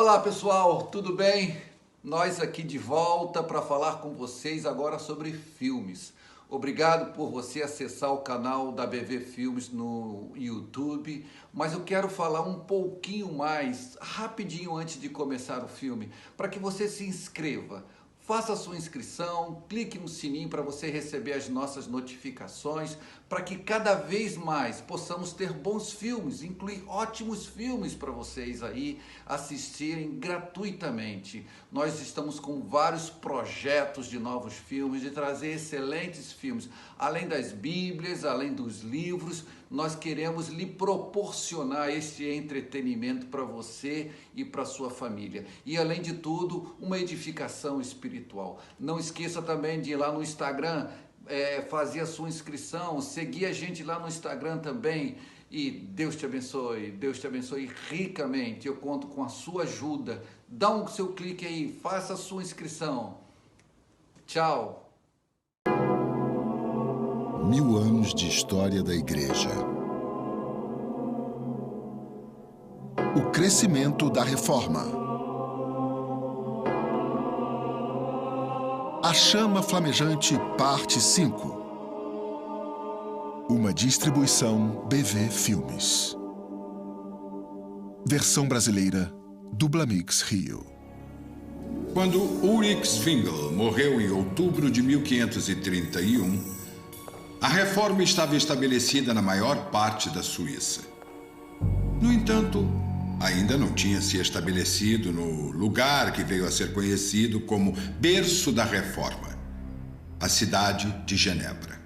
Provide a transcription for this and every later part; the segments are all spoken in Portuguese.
Olá pessoal, tudo bem? Nós aqui de volta para falar com vocês agora sobre filmes. Obrigado por você acessar o canal da BV Filmes no YouTube, mas eu quero falar um pouquinho mais, rapidinho antes de começar o filme, para que você se inscreva. Faça a sua inscrição, clique no sininho para você receber as nossas notificações, para que cada vez mais possamos ter bons filmes, incluir ótimos filmes para vocês aí assistirem gratuitamente. Nós estamos com vários projetos de novos filmes, de trazer excelentes filmes, além das bíblias, além dos livros. Nós queremos lhe proporcionar este entretenimento para você e para sua família. E além de tudo, uma edificação espiritual. Não esqueça também de ir lá no Instagram, fazer a sua inscrição, seguir a gente lá no Instagram também. E Deus te abençoe ricamente. Eu conto com a sua ajuda. Dá um seu clique aí, faça a sua inscrição. Tchau. 1000 anos de história da Igreja. O crescimento da Reforma. A Chama Flamejante, parte 5. Uma distribuição BV Filmes. Versão brasileira, Dublamix Rio. Quando Ulrich Zwingli morreu em outubro de 1531, a reforma estava estabelecida na maior parte da Suíça. No entanto, ainda não tinha se estabelecido no lugar que veio a ser conhecido como berço da reforma, a cidade de Genebra.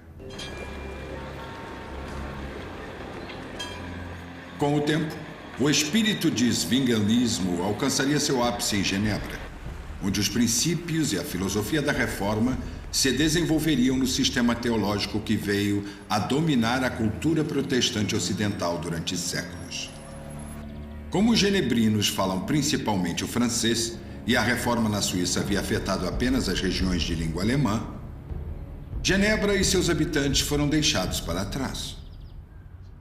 Com o tempo, o espírito de zwinglianismo alcançaria seu ápice em Genebra, onde os princípios e a filosofia da reforma se desenvolveriam no sistema teológico que veio a dominar a cultura protestante ocidental durante séculos. Como os genebrinos falam principalmente o francês e a reforma na Suíça havia afetado apenas as regiões de língua alemã, Genebra e seus habitantes foram deixados para trás.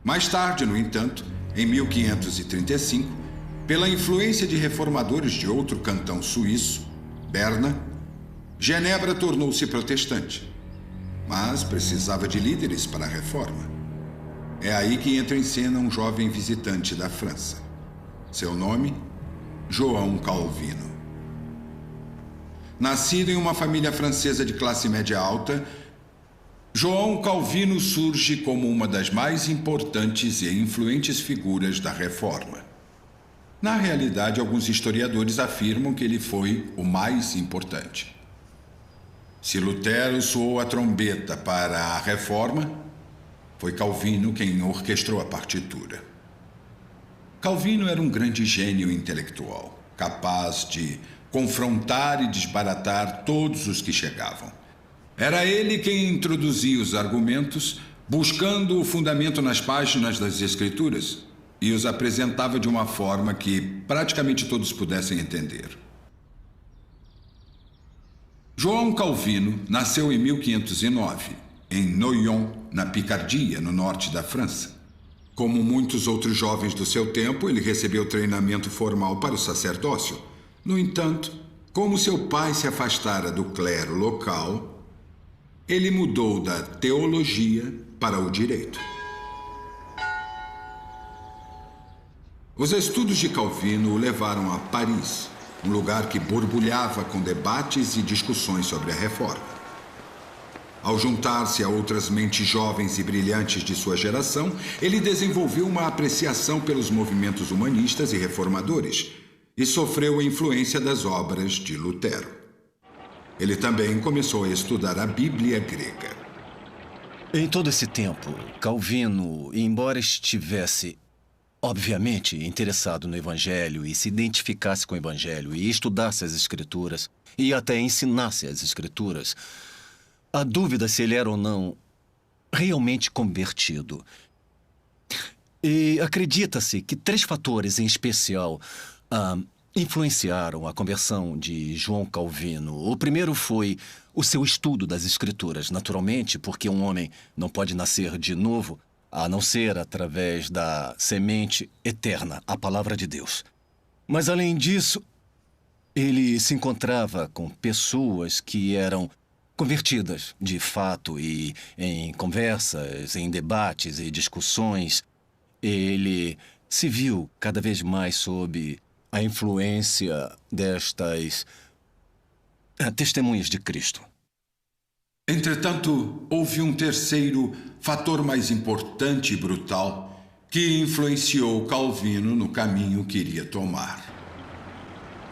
Mais tarde, no entanto, em 1535, pela influência de reformadores de outro cantão suíço, Berna, Genebra tornou-se protestante, mas precisava de líderes para a reforma. É aí que entra em cena um jovem visitante da França. Seu nome, João Calvino. Nascido em uma família francesa de classe média alta, João Calvino surge como uma das mais importantes e influentes figuras da reforma. Na realidade, alguns historiadores afirmam que ele foi o mais importante. Se Lutero soou a trombeta para a reforma, foi Calvino quem orquestrou a partitura. Calvino era um grande gênio intelectual, capaz de confrontar e desbaratar todos os que chegavam. Era ele quem introduzia os argumentos, buscando o fundamento nas páginas das Escrituras, e os apresentava de uma forma que praticamente todos pudessem entender. João Calvino nasceu em 1509, em Noyon, na Picardia, no norte da França. Como muitos outros jovens do seu tempo, ele recebeu treinamento formal para o sacerdócio. No entanto, como seu pai se afastara do clero local, ele mudou da teologia para o direito. Os estudos de Calvino o levaram a Paris, um lugar que borbulhava com debates e discussões sobre a reforma. Ao juntar-se a outras mentes jovens e brilhantes de sua geração, ele desenvolveu uma apreciação pelos movimentos humanistas e reformadores e sofreu a influência das obras de Lutero. Ele também começou a estudar a Bíblia grega. Em todo esse tempo, Calvino, embora estivesse obviamente interessado no Evangelho e se identificasse com o Evangelho e estudasse as Escrituras e até ensinasse as Escrituras, a dúvida se ele era ou não realmente convertido. E acredita-se que 3 fatores em especial influenciaram a conversão de João Calvino. O primeiro foi o seu estudo das Escrituras, naturalmente, porque um homem não pode nascer de novo a não ser através da semente eterna, a palavra de Deus. Mas, além disso, ele se encontrava com pessoas que eram convertidas, de fato, e em conversas, em debates e discussões, ele se viu cada vez mais sob a influência destas testemunhas de Cristo. Entretanto, houve um terceiro fator mais importante e brutal que influenciou Calvino no caminho que iria tomar.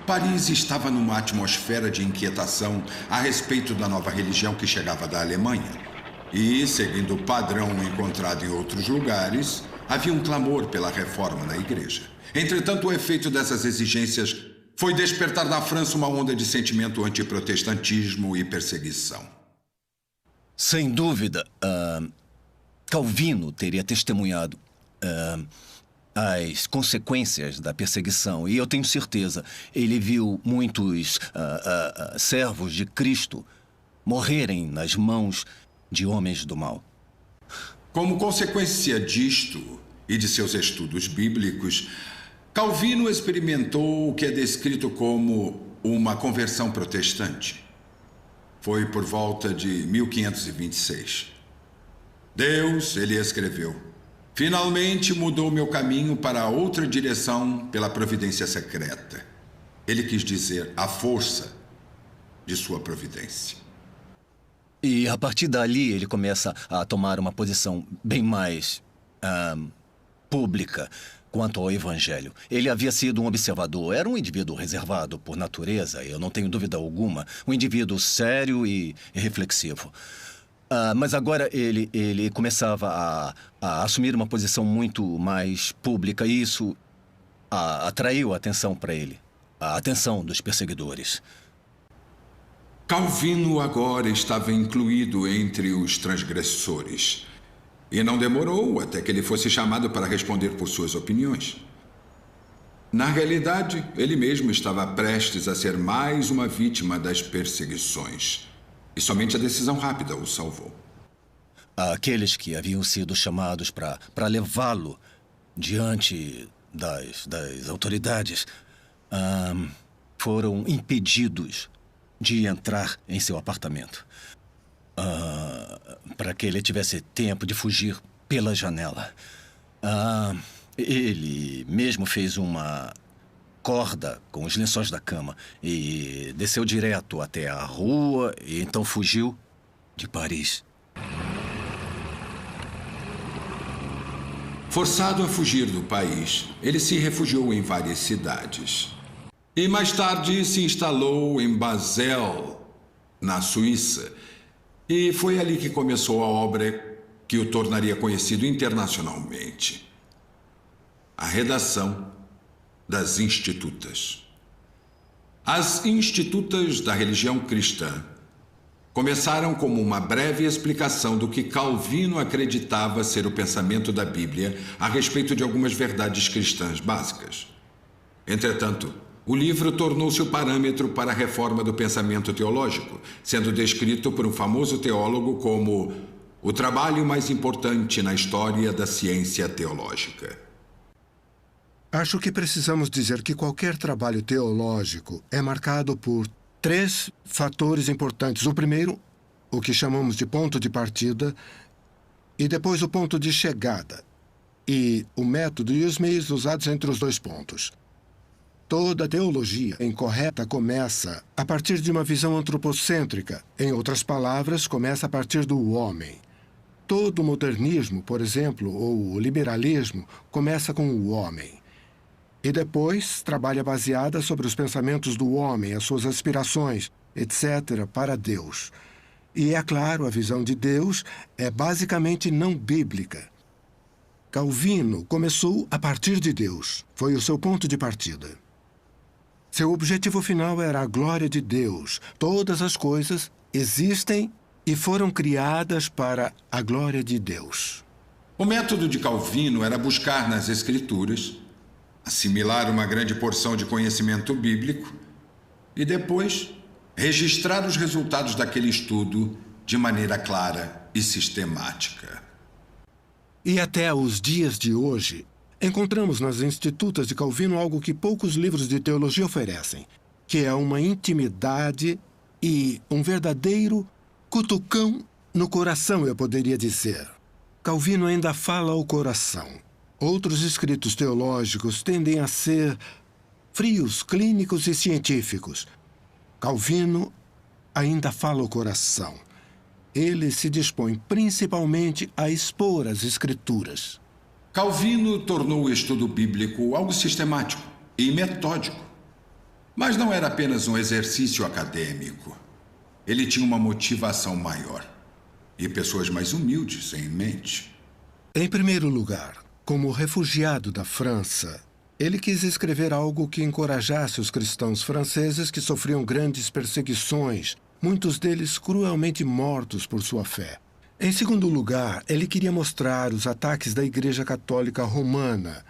Paris estava numa atmosfera de inquietação a respeito da nova religião que chegava da Alemanha. E, seguindo o padrão encontrado em outros lugares, havia um clamor pela reforma na igreja. Entretanto, o efeito dessas exigências foi despertar na França uma onda de sentimento antiprotestantismo e perseguição. Sem dúvida, Calvino teria testemunhado as consequências da perseguição. E eu tenho certeza, ele viu muitos servos de Cristo morrerem nas mãos de homens do mal. Como consequência disto e de seus estudos bíblicos, Calvino experimentou o que é descrito como uma conversão protestante. Foi por volta de 1526. Deus, ele escreveu, finalmente mudou meu caminho para outra direção pela providência secreta. Ele quis dizer a força de sua providência. E a partir dali ele começa a tomar uma posição bem mais pública quanto ao Evangelho. Ele havia sido um observador, era um indivíduo reservado por natureza, eu não tenho dúvida alguma, um indivíduo sério e reflexivo. Mas agora ele começava a assumir uma posição muito mais pública e isso atraiu a atenção para ele, a atenção dos perseguidores. Calvino agora estava incluído entre os transgressores. E não demorou até que ele fosse chamado para responder por suas opiniões. Na realidade, ele mesmo estava prestes a ser mais uma vítima das perseguições. E somente a decisão rápida o salvou. Aqueles que haviam sido chamados para levá-lo diante das autoridades foram impedidos de entrar em seu apartamento. Para que ele tivesse tempo de fugir pela janela. Ele mesmo fez uma corda com os lençóis da cama e desceu direto até a rua e então fugiu de Paris. Forçado a fugir do país, ele se refugiou em várias cidades. E mais tarde se instalou em Basel, na Suíça. E foi ali que começou a obra que o tornaria conhecido internacionalmente. A redação das Institutas. As Institutas da religião cristã começaram como uma breve explicação do que Calvino acreditava ser o pensamento da Bíblia a respeito de algumas verdades cristãs básicas. Entretanto, o livro tornou-se o parâmetro para a reforma do pensamento teológico, sendo descrito por um famoso teólogo como o trabalho mais importante na história da ciência teológica. Acho que precisamos dizer que qualquer trabalho teológico é marcado por 3 fatores importantes. O primeiro, o que chamamos de ponto de partida, e depois o ponto de chegada, e o método e os meios usados entre os 2 pontos. Toda teologia incorreta começa a partir de uma visão antropocêntrica. Em outras palavras, começa a partir do homem. Todo o modernismo, por exemplo, ou o liberalismo, começa com o homem. E depois trabalha baseada sobre os pensamentos do homem, as suas aspirações, etc., para Deus. E, é claro, a visão de Deus é basicamente não bíblica. Calvino começou a partir de Deus. Foi o seu ponto de partida. Seu objetivo final era a glória de Deus. Todas as coisas existem e foram criadas para a glória de Deus. O método de Calvino era buscar nas Escrituras, assimilar uma grande porção de conhecimento bíblico e depois registrar os resultados daquele estudo de maneira clara e sistemática. E até os dias de hoje, encontramos nas Institutas de Calvino algo que poucos livros de teologia oferecem, que é uma intimidade e um verdadeiro cutucão no coração, eu poderia dizer. Calvino ainda fala ao coração. Outros escritos teológicos tendem a ser frios, clínicos e científicos. Calvino ainda fala ao coração. Ele se dispõe principalmente a expor as Escrituras. Calvino tornou o estudo bíblico algo sistemático e metódico. Mas não era apenas um exercício acadêmico. Ele tinha uma motivação maior e pessoas mais humildes em mente. Em primeiro lugar, como refugiado da França, ele quis escrever algo que encorajasse os cristãos franceses que sofriam grandes perseguições, muitos deles cruelmente mortos por sua fé. Em segundo lugar, ele queria mostrar os ataques da Igreja Católica Romana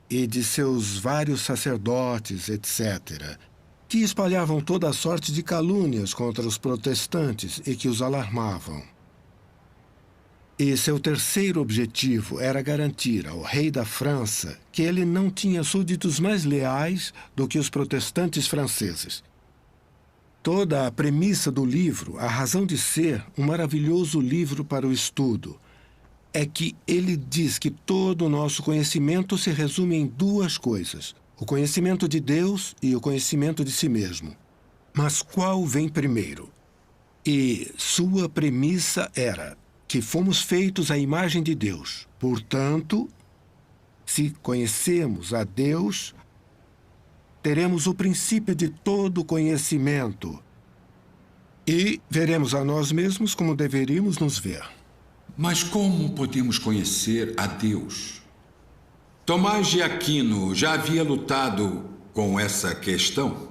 e de seus vários sacerdotes, etc., que espalhavam toda a sorte de calúnias contra os protestantes e que os alarmavam. E seu terceiro objetivo era garantir ao rei da França que ele não tinha súditos mais leais do que os protestantes franceses. Toda a premissa do livro, a razão de ser, um maravilhoso livro para o estudo, é que ele diz que todo o nosso conhecimento se resume em duas coisas: o conhecimento de Deus e o conhecimento de si mesmo. Mas qual vem primeiro? E sua premissa era que fomos feitos à imagem de Deus. Portanto, se conhecemos a Deus, teremos o princípio de todo conhecimento e veremos a nós mesmos como deveríamos nos ver. Mas como podemos conhecer a Deus? Tomás de Aquino já havia lutado com essa questão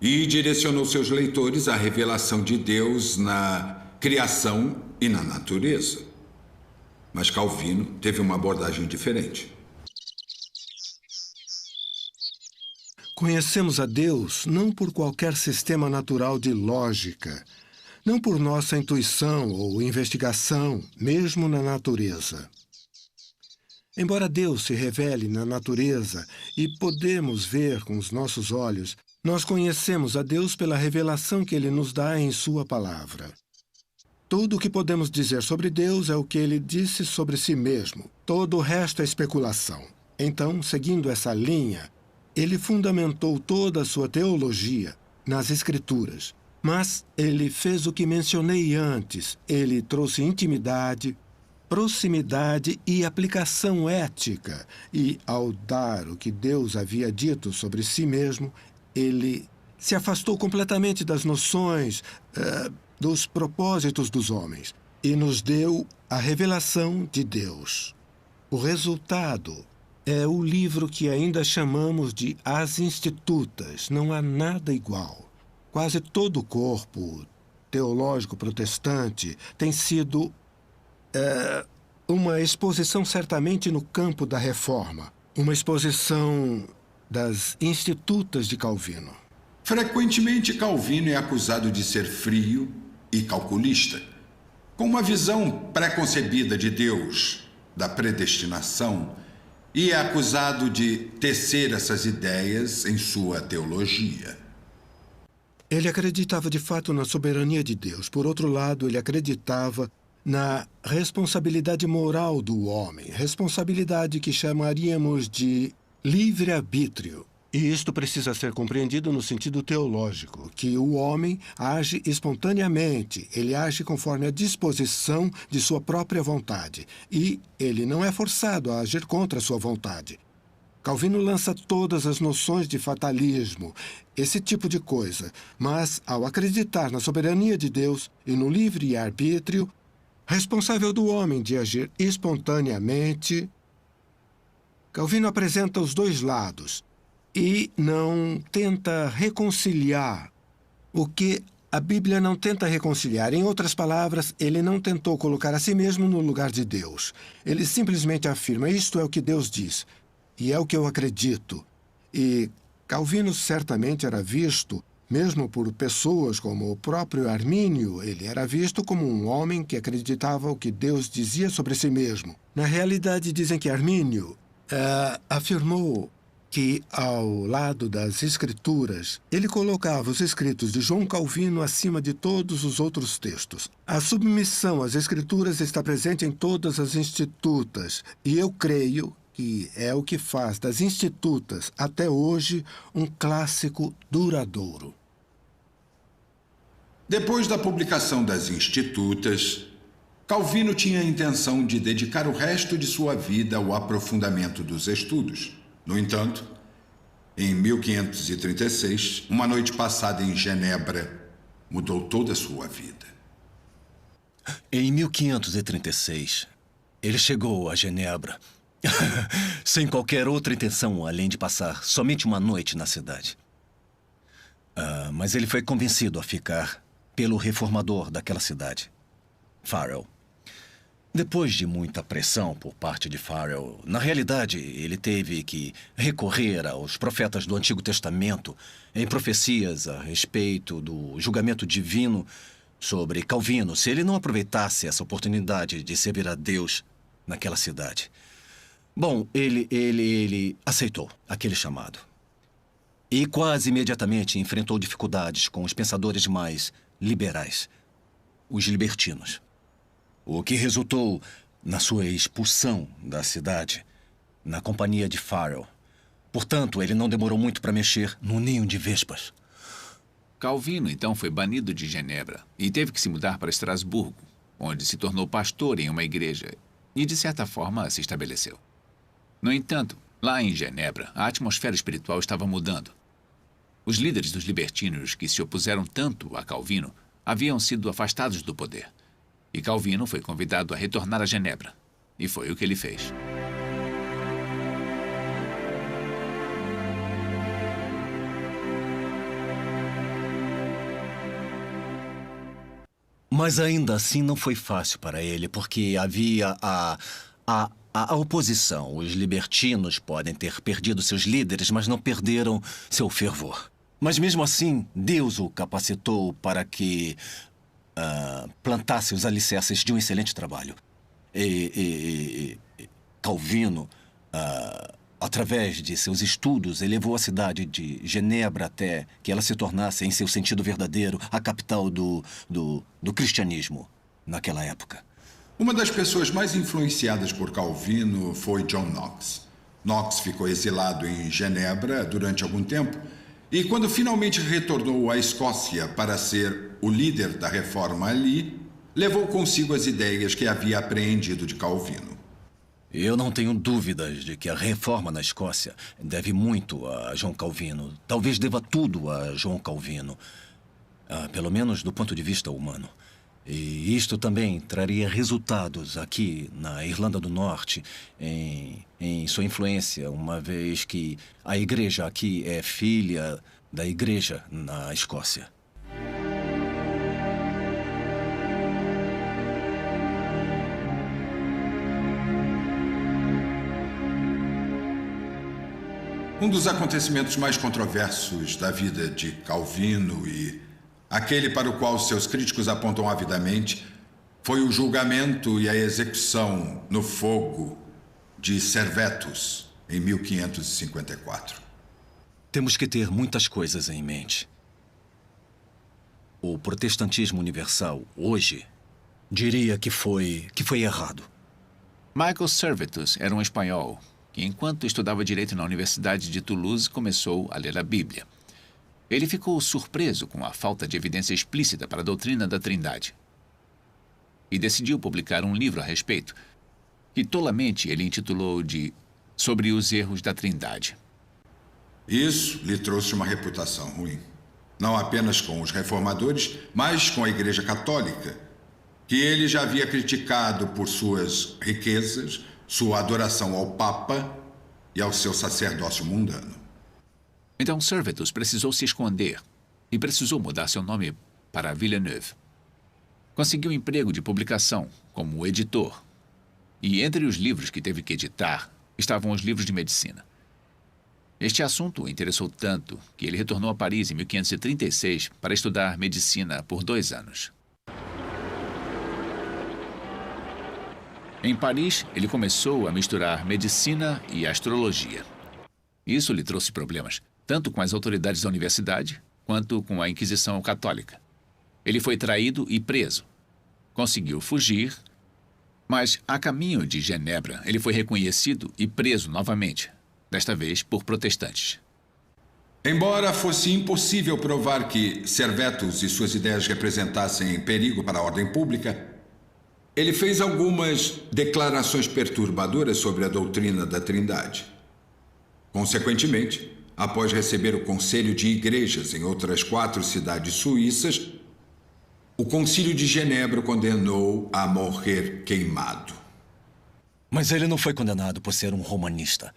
e direcionou seus leitores à revelação de Deus na criação e na natureza. Mas Calvino teve uma abordagem diferente. Conhecemos a Deus não por qualquer sistema natural de lógica, não por nossa intuição ou investigação, mesmo na natureza. Embora Deus se revele na natureza e podemos ver com os nossos olhos, nós conhecemos a Deus pela revelação que Ele nos dá em Sua palavra. Tudo o que podemos dizer sobre Deus é o que Ele disse sobre si mesmo. Todo o resto é especulação. Então, seguindo essa linha, Ele fundamentou toda a sua teologia nas Escrituras. Mas ele fez o que mencionei antes. Ele trouxe intimidade, proximidade e aplicação ética. E, ao dar o que Deus havia dito sobre si mesmo, ele se afastou completamente das noções, dos propósitos dos homens e nos deu a revelação de Deus. O resultado é o livro que ainda chamamos de As Institutas. Não há nada igual. Quase todo o corpo teológico protestante tem sido uma exposição certamente no campo da reforma, uma exposição das Institutas de Calvino. Frequentemente, Calvino é acusado de ser frio e calculista, com uma visão pré-concebida de Deus, da predestinação, e é acusado de tecer essas ideias em sua teologia. Ele acreditava de fato na soberania de Deus. Por outro lado, ele acreditava na responsabilidade moral do homem, responsabilidade que chamaríamos de livre-arbítrio. E isto precisa ser compreendido no sentido teológico, que o homem age espontaneamente, ele age conforme a disposição de sua própria vontade, e ele não é forçado a agir contra a sua vontade. Calvino lança todas as noções de fatalismo, esse tipo de coisa, mas ao acreditar na soberania de Deus e no livre-arbítrio, responsável do homem de agir espontaneamente, Calvino apresenta os dois lados e não tenta reconciliar o que a Bíblia não tenta reconciliar. Em outras palavras, ele não tentou colocar a si mesmo no lugar de Deus. Ele simplesmente afirma: isto é o que Deus diz, e é o que eu acredito. E Calvino certamente era visto, mesmo por pessoas como o próprio Armínio, ele era visto como um homem que acreditava o que Deus dizia sobre si mesmo. Na realidade, dizem que Armínio afirmou que, ao lado das escrituras, ele colocava os escritos de João Calvino acima de todos os outros textos. A submissão às escrituras está presente em todas as institutas, e eu creio que é o que faz das institutas, até hoje, um clássico duradouro. Depois da publicação das Institutas, Calvino tinha a intenção de dedicar o resto de sua vida ao aprofundamento dos estudos. No entanto, em 1536, uma noite passada em Genebra mudou toda a sua vida. Em 1536, ele chegou a Genebra sem qualquer outra intenção além de passar somente uma noite na cidade. Mas ele foi convencido a ficar pelo reformador daquela cidade, Farel. Depois de muita pressão por parte de Farel, na realidade, ele teve que recorrer aos profetas do Antigo Testamento em profecias a respeito do julgamento divino sobre Calvino, se ele não aproveitasse essa oportunidade de servir a Deus naquela cidade. Bom, ele aceitou aquele chamado. E quase imediatamente enfrentou dificuldades com os pensadores mais liberais, os libertinos. O que resultou na sua expulsão da cidade, na companhia de Farel. Portanto, ele não demorou muito para mexer no ninho de vespas. Calvino, então, foi banido de Genebra e teve que se mudar para Estrasburgo, onde se tornou pastor em uma igreja e, de certa forma, se estabeleceu. No entanto, lá em Genebra, a atmosfera espiritual estava mudando. Os líderes dos libertinos que se opuseram tanto a Calvino haviam sido afastados do poder. E Calvino foi convidado a retornar a Genebra. E foi o que ele fez. Mas ainda assim não foi fácil para ele, porque havia a oposição. Os libertinos podem ter perdido seus líderes, mas não perderam seu fervor. Mas mesmo assim, Deus o capacitou para que plantasse os alicerces de um excelente trabalho. Calvino, através de seus estudos, elevou a cidade de Genebra até que ela se tornasse, em seu sentido verdadeiro, a capital do cristianismo naquela época. Uma das pessoas mais influenciadas por Calvino foi John Knox. Knox ficou exilado em Genebra durante algum tempo e, quando finalmente retornou à Escócia para ser o líder da reforma ali, levou consigo as ideias que havia apreendido de Calvino. Eu não tenho dúvidas de que a reforma na Escócia deve muito a João Calvino. Talvez deva tudo a João Calvino, pelo menos do ponto de vista humano. E isto também traria resultados aqui na Irlanda do Norte em sua influência, uma vez que a igreja aqui é filha da igreja na Escócia. Um dos acontecimentos mais controversos da vida de Calvino e aquele para o qual seus críticos apontam avidamente foi o julgamento e a execução no fogo de Servetus em 1554. Temos que ter muitas coisas em mente. O protestantismo universal, hoje, diria que foi errado. Michael Servetus era um espanhol que, enquanto estudava direito na Universidade de Toulouse, começou a ler a Bíblia. Ele ficou surpreso com a falta de evidência explícita para a doutrina da Trindade e decidiu publicar um livro a respeito, que tolamente ele intitulou de Sobre os Erros da Trindade. Isso lhe trouxe uma reputação ruim. Não apenas com os reformadores, mas com a Igreja Católica, que ele já havia criticado por suas riquezas, sua adoração ao Papa e ao seu sacerdócio mundano. Então Servetus precisou se esconder e precisou mudar seu nome para Villeneuve. Conseguiu um emprego de publicação como editor. E entre os livros que teve que editar estavam os livros de medicina. Este assunto o interessou tanto que ele retornou a Paris em 1536 para estudar medicina por 2 anos. Em Paris, ele começou a misturar medicina e astrologia. Isso lhe trouxe problemas, tanto com as autoridades da universidade, quanto com a Inquisição Católica. Ele foi traído e preso. Conseguiu fugir, mas a caminho de Genebra, ele foi reconhecido e preso novamente, desta vez por protestantes. Embora fosse impossível provar que Servetus e suas ideias representassem perigo para a ordem pública, ele fez algumas declarações perturbadoras sobre a doutrina da Trindade. Consequentemente, após receber o conselho de igrejas em outras 4 cidades suíças, o Concílio de Genebra o condenou a morrer queimado. Mas ele não foi condenado por ser um romanista.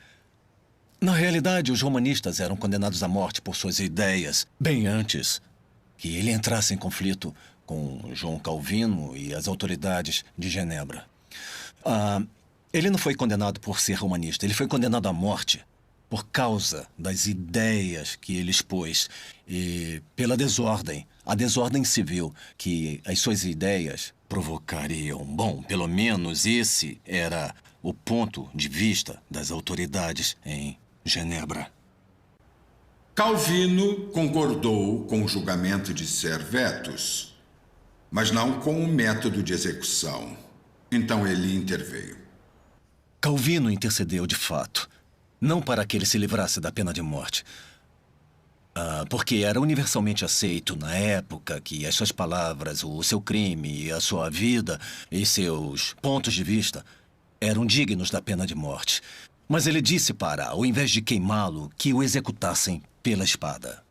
Na realidade, os romanistas eram condenados à morte por suas ideias, bem antes que ele entrasse em conflito com João Calvino e as autoridades de Genebra. Ele não foi condenado por ser romanista, ele foi condenado à morte por causa das ideias que ele expôs e pela desordem, a desordem civil que as suas ideias provocariam. Bom, pelo menos esse era o ponto de vista das autoridades em Genebra. Calvino concordou com o julgamento de Servetus, mas não com o método de execução. Então ele interveio. Calvino intercedeu de fato, não para que ele se livrasse da pena de morte, porque era universalmente aceito na época que as suas palavras, o seu crime, a sua vida e seus pontos de vista eram dignos da pena de morte. Mas ele disse para, ao invés de queimá-lo, que o executassem pela espada.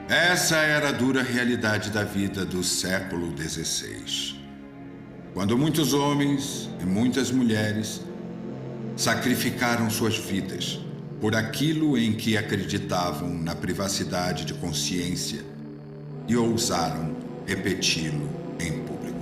Essa era a dura realidade da vida do século XVI. Quando muitos homens e muitas mulheres sacrificaram suas vidas por aquilo em que acreditavam na privacidade de consciência e ousaram repeti-lo em público.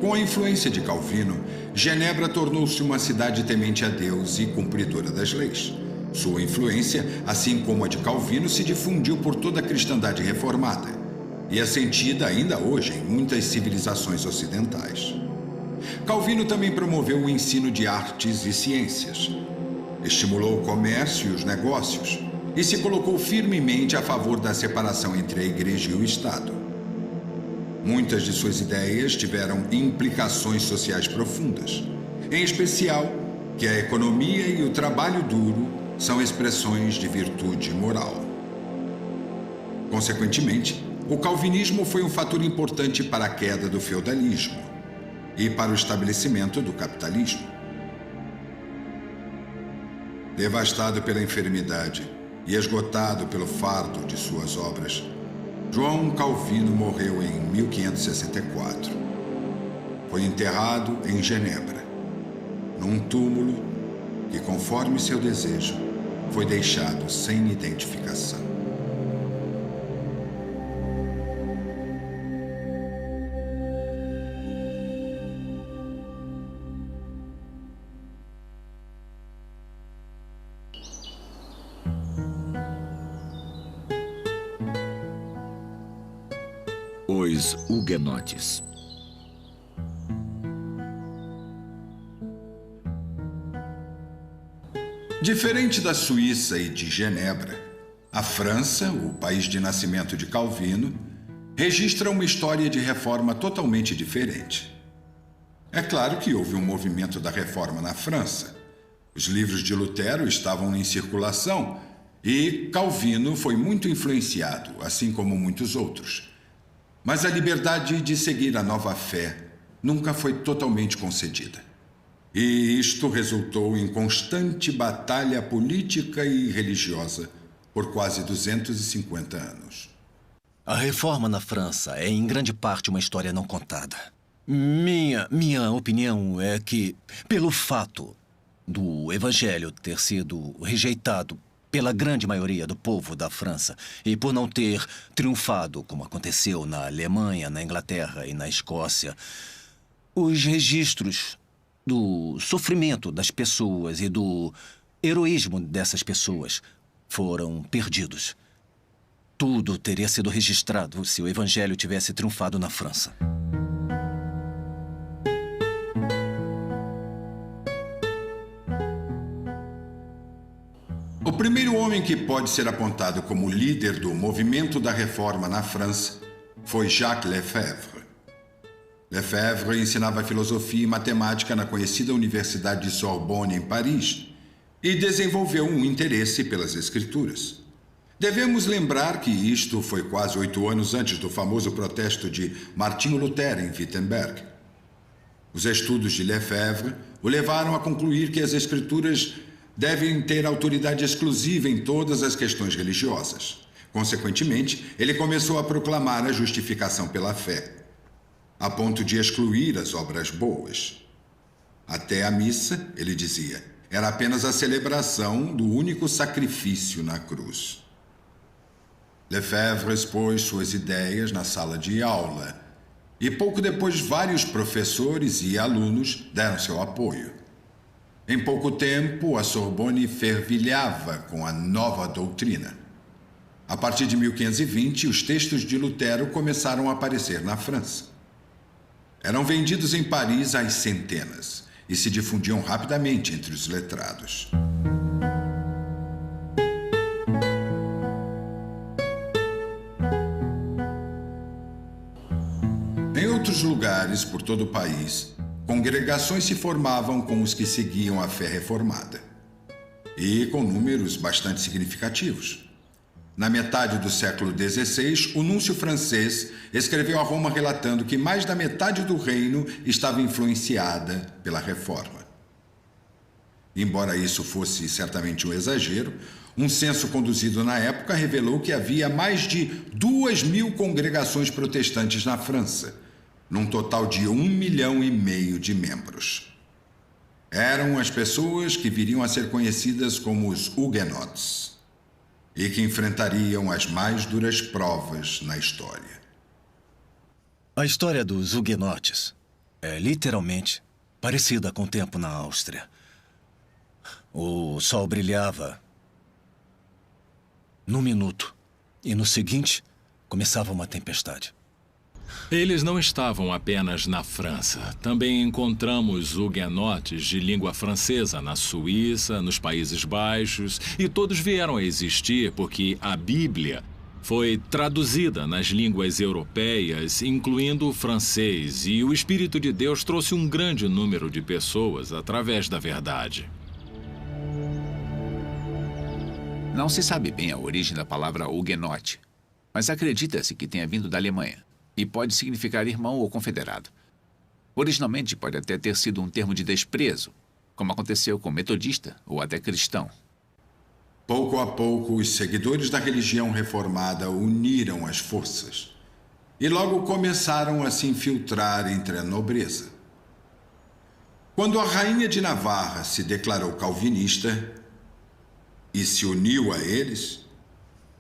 Com a influência de Calvino, Genebra tornou-se uma cidade temente a Deus e cumpridora das leis. Sua influência, assim como a de Calvino, se difundiu por toda a cristandade reformada e é sentida ainda hoje em muitas civilizações ocidentais. Calvino também promoveu o ensino de artes e ciências, estimulou o comércio e os negócios e se colocou firmemente a favor da separação entre a Igreja e o Estado. Muitas de suas ideias tiveram implicações sociais profundas, em especial que a economia e o trabalho duro são expressões de virtude moral. Consequentemente, o calvinismo foi um fator importante para a queda do feudalismo e para o estabelecimento do capitalismo. Devastado pela enfermidade e esgotado pelo fardo de suas obras, João Calvino morreu em 1564. Foi enterrado em Genebra, num túmulo que, conforme seu desejo, foi deixado sem identificação. Os Huguenotes. Diferente da Suíça e de Genebra, a França, o país de nascimento de Calvino, registra uma história de reforma totalmente diferente. É claro que houve um movimento da reforma na França. Os livros de Lutero estavam em circulação e Calvino foi muito influenciado, assim como muitos outros. Mas a liberdade de seguir a nova fé nunca foi totalmente concedida. E isto resultou em constante batalha política e religiosa por quase 250 anos. A reforma na França é, em grande parte, uma história não contada. Minha opinião é que, pelo fato do Evangelho ter sido rejeitado pela grande maioria do povo da França e por não ter triunfado, como aconteceu na Alemanha, na Inglaterra e na Escócia, os registros do sofrimento das pessoas e do heroísmo dessas pessoas foram perdidos. Tudo teria sido registrado se o Evangelho tivesse triunfado na França. O primeiro homem que pode ser apontado como líder do movimento da reforma na França foi Jacques Lefebvre. Lefebvre ensinava filosofia e matemática na conhecida Universidade de Sorbonne, em Paris, e desenvolveu um interesse pelas escrituras. Devemos lembrar que isto foi quase 8 anos antes do famoso protesto de Martinho Lutero em Wittenberg. Os estudos de Lefebvre o levaram a concluir que as escrituras devem ter autoridade exclusiva em todas as questões religiosas. Consequentemente, ele começou a proclamar a justificação pela fé, a ponto de excluir as obras boas. Até a missa, ele dizia, era apenas a celebração do único sacrifício na cruz. Lefebvre expôs suas ideias na sala de aula e pouco depois vários professores e alunos deram seu apoio. Em pouco tempo, a Sorbonne fervilhava com a nova doutrina. A partir de 1520, os textos de Lutero começaram a aparecer na França. Eram vendidos em Paris às centenas e se difundiam rapidamente entre os letrados. Em outros lugares por todo o país, congregações se formavam com os que seguiam a fé reformada, e com números bastante significativos. Na metade do século XVI, o núncio francês escreveu a Roma relatando que mais da metade do reino estava influenciada pela reforma. Embora isso fosse certamente um exagero, um censo conduzido na época revelou que havia mais de 2.000 congregações protestantes na França, num total de 1,5 milhão de membros. Eram as pessoas que viriam a ser conhecidas como os huguenotes e que enfrentariam as mais duras provas na história. A história dos huguenotes é literalmente parecida com o tempo na Áustria. O sol brilhava num minuto e no seguinte começava uma tempestade. Eles não estavam apenas na França. Também encontramos huguenotes de língua francesa na Suíça, nos Países Baixos, e todos vieram a existir porque a Bíblia foi traduzida nas línguas europeias, incluindo o francês, e o Espírito de Deus trouxe um grande número de pessoas através da verdade. Não se sabe bem a origem da palavra huguenote, mas acredita-se que tenha vindo da Alemanha e pode significar irmão ou confederado. Originalmente pode até ter sido um termo de desprezo, como aconteceu com metodista ou até cristão. Pouco a pouco, os seguidores da religião reformada uniram as forças e logo começaram a se infiltrar entre a nobreza. Quando a rainha de Navarra se declarou calvinista e se uniu a eles,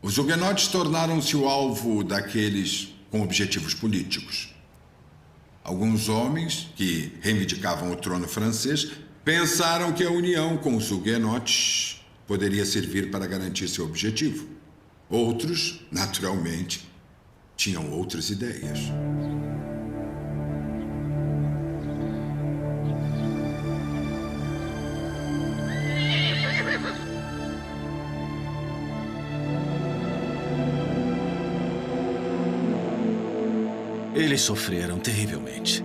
os huguenotes tornaram-se o alvo daqueles com objetivos políticos. Alguns homens que reivindicavam o trono francês pensaram que a união com os huguenotes poderia servir para garantir seu objetivo. Outros, naturalmente, tinham outras ideias. Eles sofreram terrivelmente.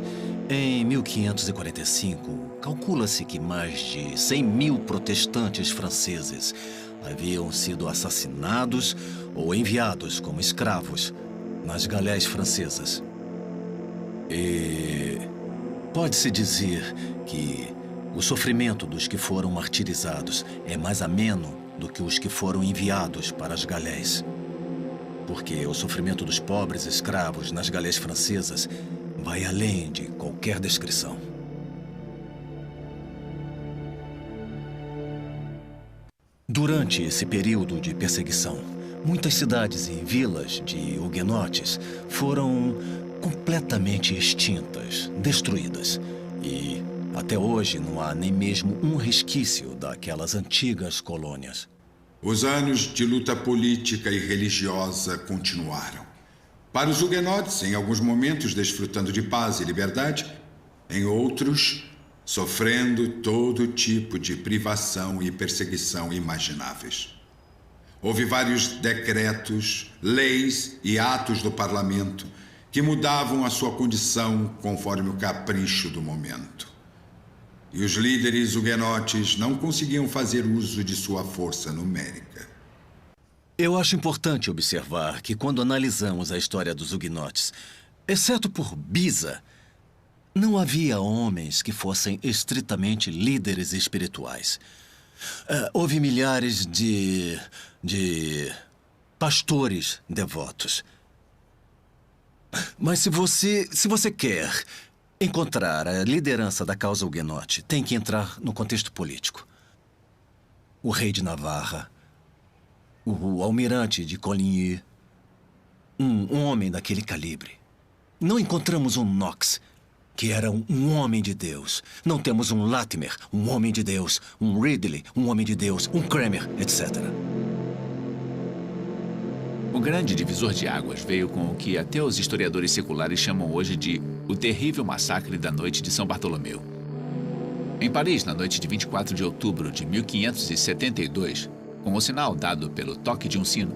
Em 1545, calcula-se que mais de 100.000 protestantes franceses haviam sido assassinados ou enviados como escravos nas galés francesas. E pode-se dizer que o sofrimento dos que foram martirizados é mais ameno do que os que foram enviados para as galés. Porque o sofrimento dos pobres escravos nas galés francesas vai além de qualquer descrição. Durante esse período de perseguição, muitas cidades e vilas de huguenotes foram completamente extintas, destruídas. E até hoje não há nem mesmo um resquício daquelas antigas colônias. Os anos de luta política e religiosa continuaram. Para os huguenotes, em alguns momentos desfrutando de paz e liberdade, em outros, sofrendo todo tipo de privação e perseguição imagináveis. Houve vários decretos, leis e atos do parlamento que mudavam a sua condição conforme o capricho do momento. E os líderes huguenotes não conseguiam fazer uso de sua força numérica. Eu acho importante observar que quando analisamos a história dos huguenotes, exceto por Beza, não havia homens que fossem estritamente líderes espirituais. Houve milhares de pastores devotos. Mas se você quer encontrar a liderança da causa huguenote, tem que entrar no contexto político. O rei de Navarra, o almirante de Coligny, um homem daquele calibre. Não encontramos um Knox, que era um homem de Deus. Não temos um Latimer, um homem de Deus, um Ridley, um homem de Deus, um Cranmer, etc. O grande divisor de águas veio com o que até os historiadores seculares chamam hoje de o terrível massacre da noite de São Bartolomeu. Em Paris, na noite de 24 de outubro de 1572, com o sinal dado pelo toque de um sino,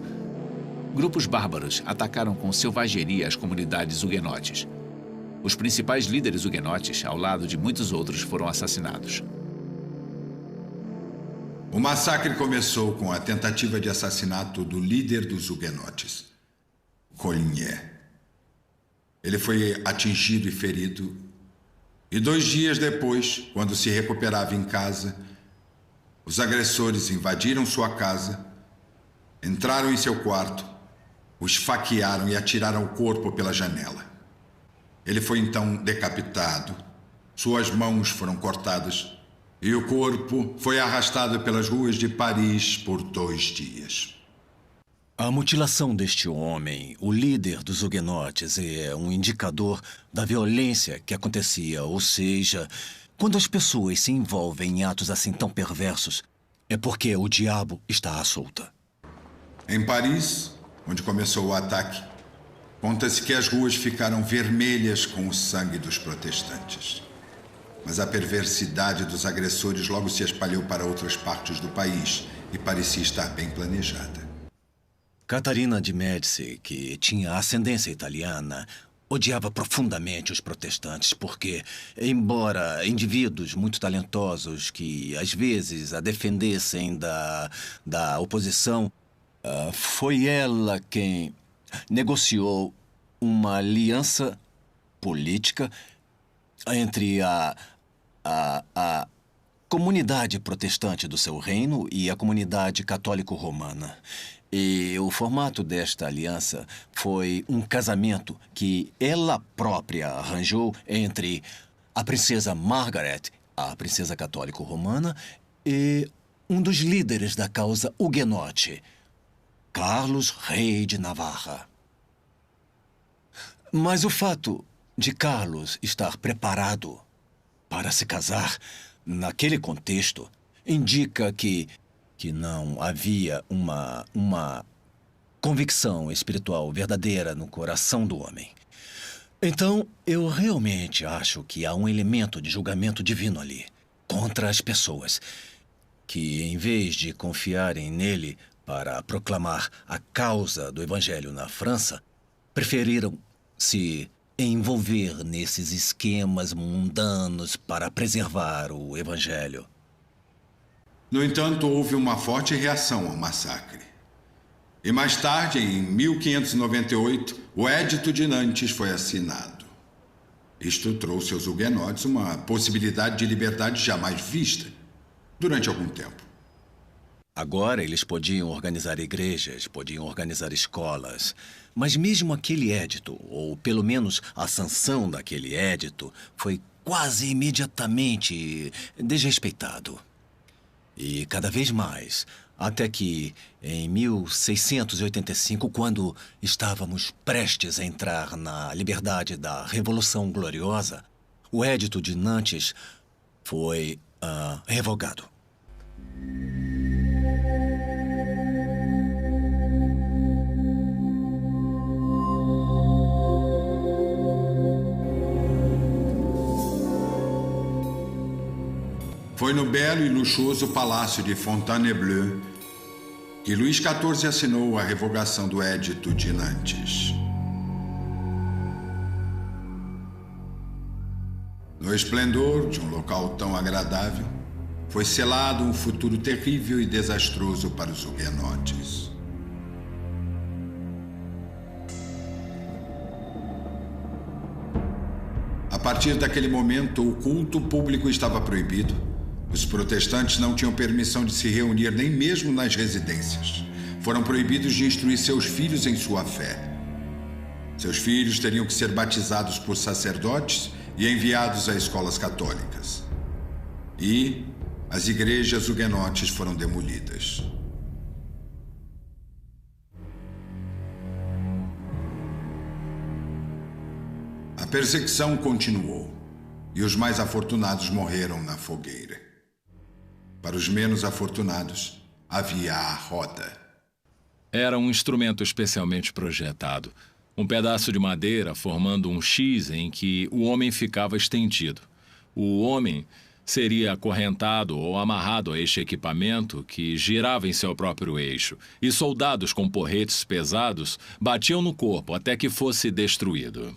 grupos bárbaros atacaram com selvageria as comunidades huguenotes. Os principais líderes huguenotes, ao lado de muitos outros, foram assassinados. O massacre começou com a tentativa de assassinato do líder dos huguenotes, Coligny. Ele foi atingido e ferido, e 2 dias depois, quando se recuperava em casa, os agressores invadiram sua casa, entraram em seu quarto, o esfaquearam e atiraram o corpo pela janela. Ele foi então decapitado, suas mãos foram cortadas e o corpo foi arrastado pelas ruas de Paris por 2 dias. A mutilação deste homem, o líder dos huguenotes, é um indicador da violência que acontecia. Ou seja, quando as pessoas se envolvem em atos assim tão perversos, é porque o diabo está à solta. Em Paris, onde começou o ataque, conta-se que as ruas ficaram vermelhas com o sangue dos protestantes. Mas a perversidade dos agressores logo se espalhou para outras partes do país e parecia estar bem planejada. Catarina de Médici, que tinha ascendência italiana, odiava profundamente os protestantes porque, embora indivíduos muito talentosos que às vezes a defendessem da oposição, foi ela quem negociou uma aliança política entre a comunidade protestante do seu reino e a comunidade católico-romana. E o formato desta aliança foi um casamento que ela própria arranjou entre a princesa Margaret, a princesa católico-romana, e um dos líderes da causa huguenote, Carlos, rei de Navarra. Mas o fato de Carlos estar preparado para se casar naquele contexto indica que não havia uma convicção espiritual verdadeira no coração do homem. Então, eu realmente acho que há um elemento de julgamento divino ali, contra as pessoas, que em vez de confiarem nele para proclamar a causa do evangelho na França, preferiram se envolver nesses esquemas mundanos para preservar o evangelho. No entanto, houve uma forte reação ao massacre. E mais tarde, em 1598, o Edito de Nantes foi assinado. Isto trouxe aos huguenotes uma possibilidade de liberdade jamais vista durante algum tempo. Agora eles podiam organizar igrejas, podiam organizar escolas, mas mesmo aquele édito, ou pelo menos a sanção daquele édito, foi quase imediatamente desrespeitado. E cada vez mais, até que em 1685, quando estávamos prestes a entrar na liberdade da Revolução Gloriosa, o Edito de Nantes foi revogado. Foi no belo e luxuoso palácio de Fontainebleau que Luís XIV assinou a revogação do Edito de Nantes. No esplendor de um local tão agradável, foi selado um futuro terrível e desastroso para os huguenotes. A partir daquele momento, o culto público estava proibido. Os protestantes não tinham permissão de se reunir nem mesmo nas residências. Foram proibidos de instruir seus filhos em sua fé. Seus filhos teriam que ser batizados por sacerdotes e enviados a escolas católicas. E as igrejas huguenotes foram demolidas. A perseguição continuou e os mais afortunados morreram na fogueira. Para os menos afortunados, havia a roda. Era um instrumento especialmente projetado. Um pedaço de madeira formando um X em que o homem ficava estendido. O homem seria acorrentado ou amarrado a este equipamento que girava em seu próprio eixo, e soldados com porretes pesados batiam no corpo até que fosse destruído.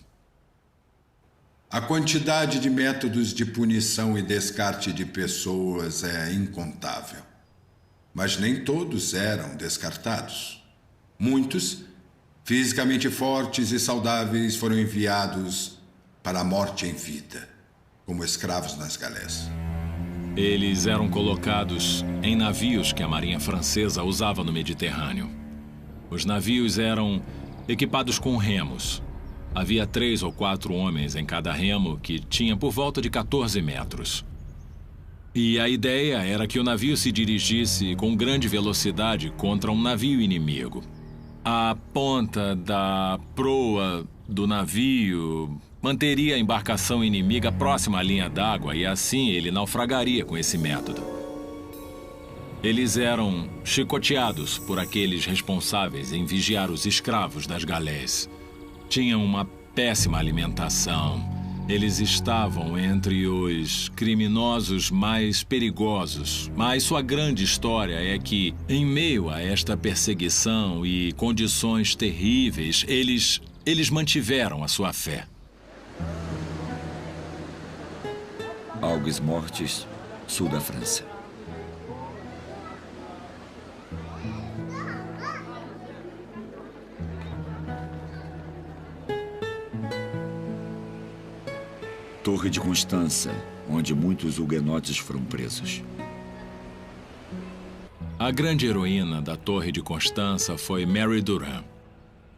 A quantidade de métodos de punição e descarte de pessoas é incontável. Mas nem todos eram descartados. Muitos, fisicamente fortes e saudáveis, foram enviados para a morte em vida, como escravos nas galés. Eles eram colocados em navios que a Marinha Francesa usava no Mediterrâneo. Os navios eram equipados com remos. Havia 3 ou 4 homens em cada remo, que tinha por volta de 14 metros. E a ideia era que o navio se dirigisse com grande velocidade contra um navio inimigo. A ponta da proa do navio manteria a embarcação inimiga próxima à linha d'água e assim ele naufragaria com esse método. Eles eram chicoteados por aqueles responsáveis em vigiar os escravos das galés. Tinham uma péssima alimentação. Eles estavam entre os criminosos mais perigosos. Mas sua grande história é que, em meio a esta perseguição e condições terríveis, eles mantiveram a sua fé. Algues Mortes, sul da França. Torre de Constança, onde muitos huguenotes foram presos. A grande heroína da Torre de Constança foi Mary Durand.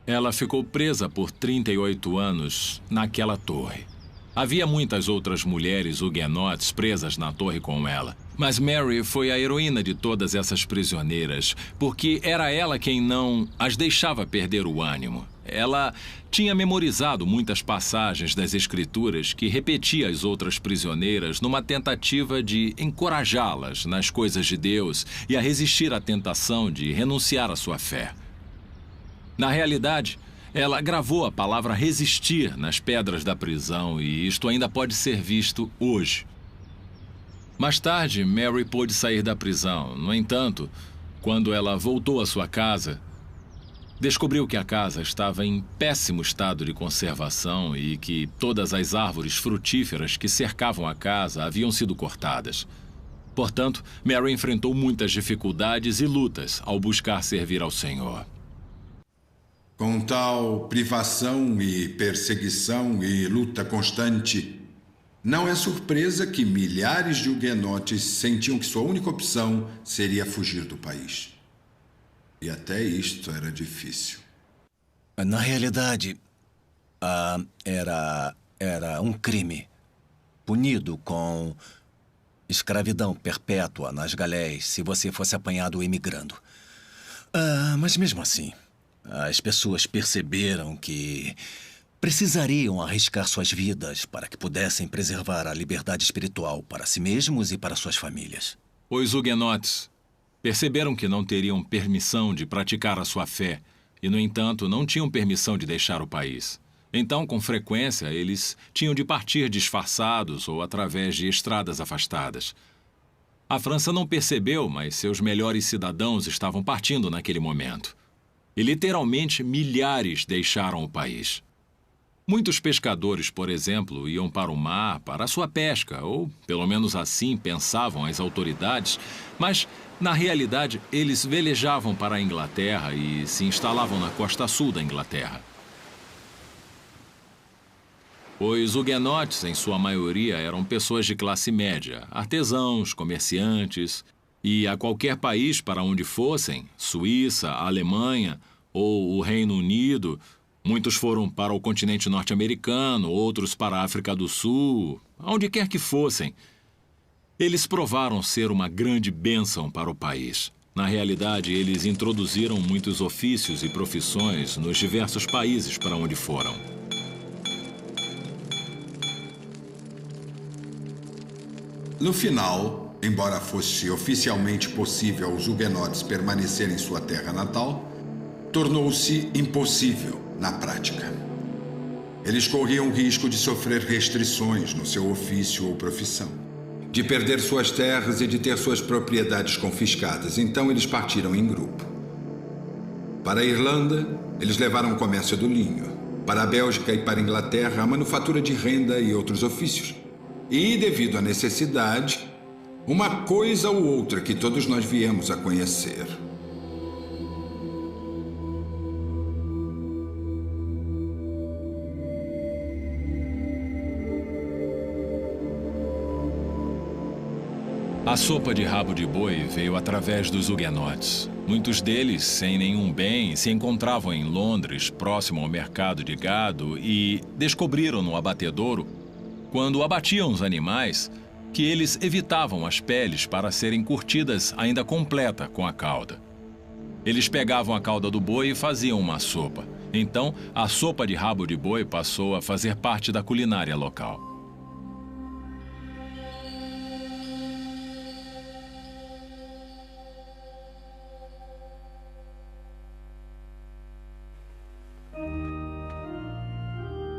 Ela ficou presa por 38 anos naquela torre. Havia muitas outras mulheres huguenotes presas na torre com ela. Mas Mary foi a heroína de todas essas prisioneiras, porque era ela quem não as deixava perder o ânimo. Ela tinha memorizado muitas passagens das Escrituras que repetia às outras prisioneiras numa tentativa de encorajá-las nas coisas de Deus e a resistir à tentação de renunciar à sua fé. Na realidade, ela gravou a palavra resistir nas pedras da prisão e isto ainda pode ser visto hoje. Mais tarde, Mary pôde sair da prisão. No entanto, quando ela voltou à sua casa, descobriu que a casa estava em péssimo estado de conservação e que todas as árvores frutíferas que cercavam a casa haviam sido cortadas. Portanto, Mary enfrentou muitas dificuldades e lutas ao buscar servir ao Senhor. Com tal privação e perseguição e luta constante, não é surpresa que milhares de huguenotes sentiam que sua única opção seria fugir do país. E até isto era difícil. Na realidade, era um crime, punido com escravidão perpétua nas galés se você fosse apanhado emigrando. Mas mesmo assim, as pessoas perceberam que precisariam arriscar suas vidas para que pudessem preservar a liberdade espiritual para si mesmos e para suas famílias. Os huguenotes perceberam que não teriam permissão de praticar a sua fé e, no entanto, não tinham permissão de deixar o país. Então, com frequência, eles tinham de partir disfarçados ou através de estradas afastadas. A França não percebeu, mas seus melhores cidadãos estavam partindo naquele momento. E literalmente milhares deixaram o país. Muitos pescadores, por exemplo, iam para o mar para a sua pesca, ou pelo menos assim pensavam as autoridades, mas, na realidade, eles velejavam para a Inglaterra e se instalavam na costa sul da Inglaterra. Os huguenotes, em sua maioria, eram pessoas de classe média, artesãos, comerciantes, e a qualquer país para onde fossem, Suíça, Alemanha ou o Reino Unido, muitos foram para o continente norte-americano, outros para a África do Sul, aonde quer que fossem. Eles provaram ser uma grande bênção para o país. Na realidade, eles introduziram muitos ofícios e profissões nos diversos países para onde foram. No final, embora fosse oficialmente possível aos huguenotes permanecerem em sua terra natal, tornou-se impossível na prática. Eles corriam o risco de sofrer restrições no seu ofício ou profissão, de perder suas terras e de ter suas propriedades confiscadas. Então eles partiram em grupo. Para a Irlanda, eles levaram o comércio do linho. Para a Bélgica e para a Inglaterra, a manufatura de renda e outros ofícios. E, devido à necessidade, uma coisa ou outra que todos nós viemos a conhecer. A sopa de rabo de boi veio através dos huguenotes. Muitos deles, sem nenhum bem, se encontravam em Londres, próximo ao mercado de gado, e descobriram no abatedouro, quando abatiam os animais, que eles evitavam as peles para serem curtidas ainda completa com a cauda. Eles pegavam a cauda do boi e faziam uma sopa. Então, a sopa de rabo de boi passou a fazer parte da culinária local.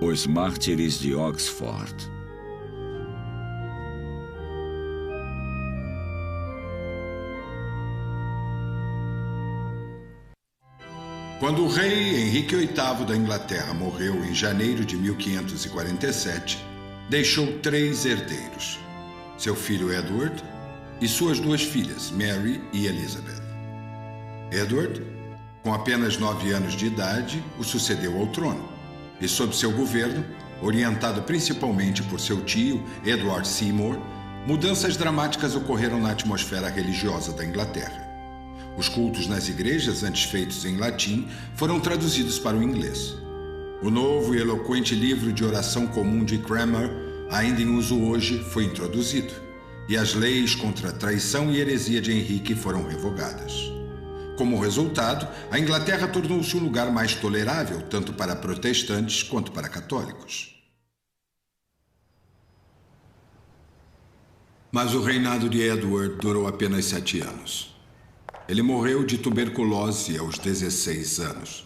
Os Mártires de Oxford. Quando o rei Henrique VIII da Inglaterra morreu em janeiro de 1547, deixou 3 herdeiros: seu filho Edward e suas 2 filhas, Mary e Elizabeth. Edward, com apenas 9 anos de idade, o sucedeu ao trono. E sob seu governo, orientado principalmente por seu tio, Edward Seymour, mudanças dramáticas ocorreram na atmosfera religiosa da Inglaterra. Os cultos nas igrejas, antes feitos em latim, foram traduzidos para o inglês. O novo e eloquente livro de oração comum de Cranmer, ainda em uso hoje, foi introduzido, e as leis contra a traição e heresia de Henrique foram revogadas. Como resultado, a Inglaterra tornou-se um lugar mais tolerável, tanto para protestantes quanto para católicos. Mas o reinado de Edward durou apenas 7 anos. Ele morreu de tuberculose aos 16 anos.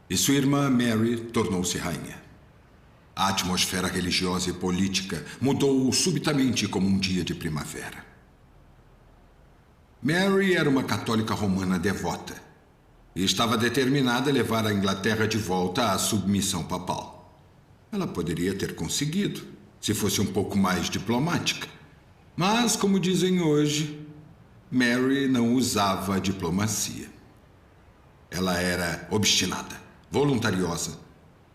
E sua irmã Mary tornou-se rainha. A atmosfera religiosa e política mudou subitamente como um dia de primavera. Mary era uma católica romana devota e estava determinada a levar a Inglaterra de volta à submissão papal. Ela poderia ter conseguido, se fosse um pouco mais diplomática. Mas, como dizem hoje, Mary não usava a diplomacia. Ela era obstinada, voluntariosa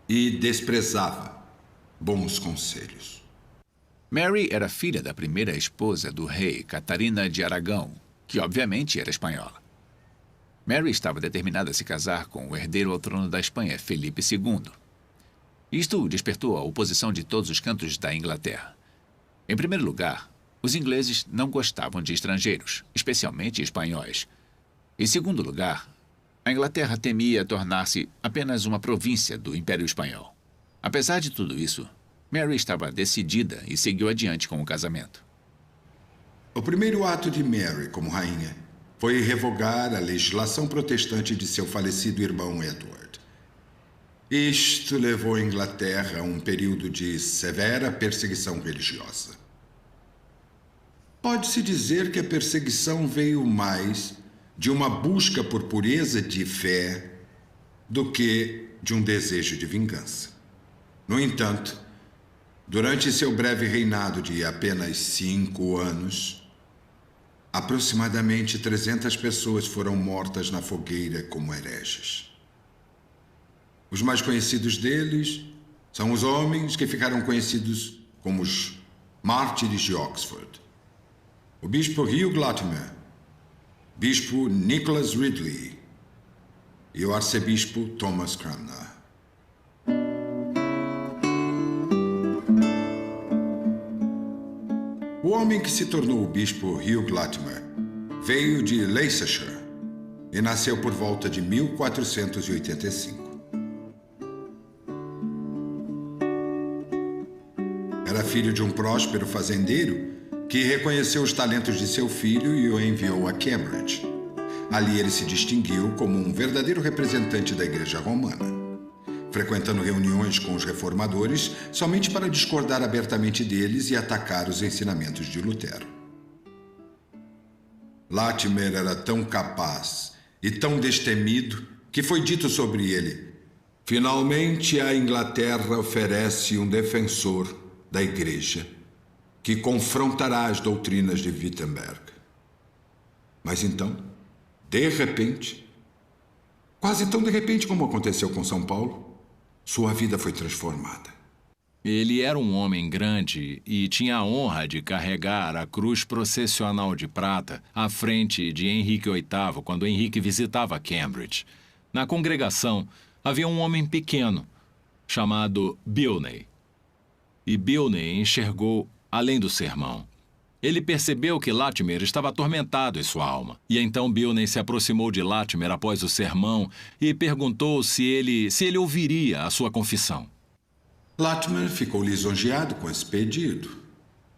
e desprezava bons conselhos. Mary era filha da primeira esposa do rei, Catarina de Aragão, que obviamente era espanhola. Mary estava determinada a se casar com o herdeiro ao trono da Espanha, Felipe II. Isto despertou a oposição de todos os cantos da Inglaterra. Em primeiro lugar, os ingleses não gostavam de estrangeiros, especialmente espanhóis. Em segundo lugar, a Inglaterra temia tornar-se apenas uma província do Império Espanhol. Apesar de tudo isso, Mary estava decidida e seguiu adiante com o casamento. O primeiro ato de Mary como rainha foi revogar a legislação protestante de seu falecido irmão Edward. Isto levou a Inglaterra a um período de severa perseguição religiosa. Pode-se dizer que a perseguição veio mais de uma busca por pureza de fé do que de um desejo de vingança. No entanto, durante seu breve reinado de apenas 5 anos, aproximadamente 300 pessoas foram mortas na fogueira como hereges. Os mais conhecidos deles são os homens que ficaram conhecidos como os mártires de Oxford. O bispo Hugh Latimer, bispo Nicholas Ridley e o arcebispo Thomas Cranmer. O homem que se tornou o bispo Hugh Latimer veio de Leicestershire e nasceu por volta de 1485. Era filho de um próspero fazendeiro que reconheceu os talentos de seu filho e o enviou a Cambridge. Ali ele se distinguiu como um verdadeiro representante da Igreja Romana, frequentando reuniões com os reformadores somente para discordar abertamente deles e atacar os ensinamentos de Lutero. Latimer era tão capaz e tão destemido que foi dito sobre ele: finalmente a Inglaterra oferece um defensor da Igreja que confrontará as doutrinas de Wittenberg. Mas então, de repente, quase tão de repente como aconteceu com São Paulo, sua vida foi transformada. Ele era um homem grande e tinha a honra de carregar a cruz processional de prata à frente de Henrique VIII quando Henrique visitava Cambridge. Na congregação havia um homem pequeno, chamado Bilney. E Bilney enxergou além do sermão. Ele percebeu que Latimer estava atormentado em sua alma. E então Bilney se aproximou de Latimer após o sermão e perguntou se ele ouviria a sua confissão. Latimer ficou lisonjeado com esse pedido,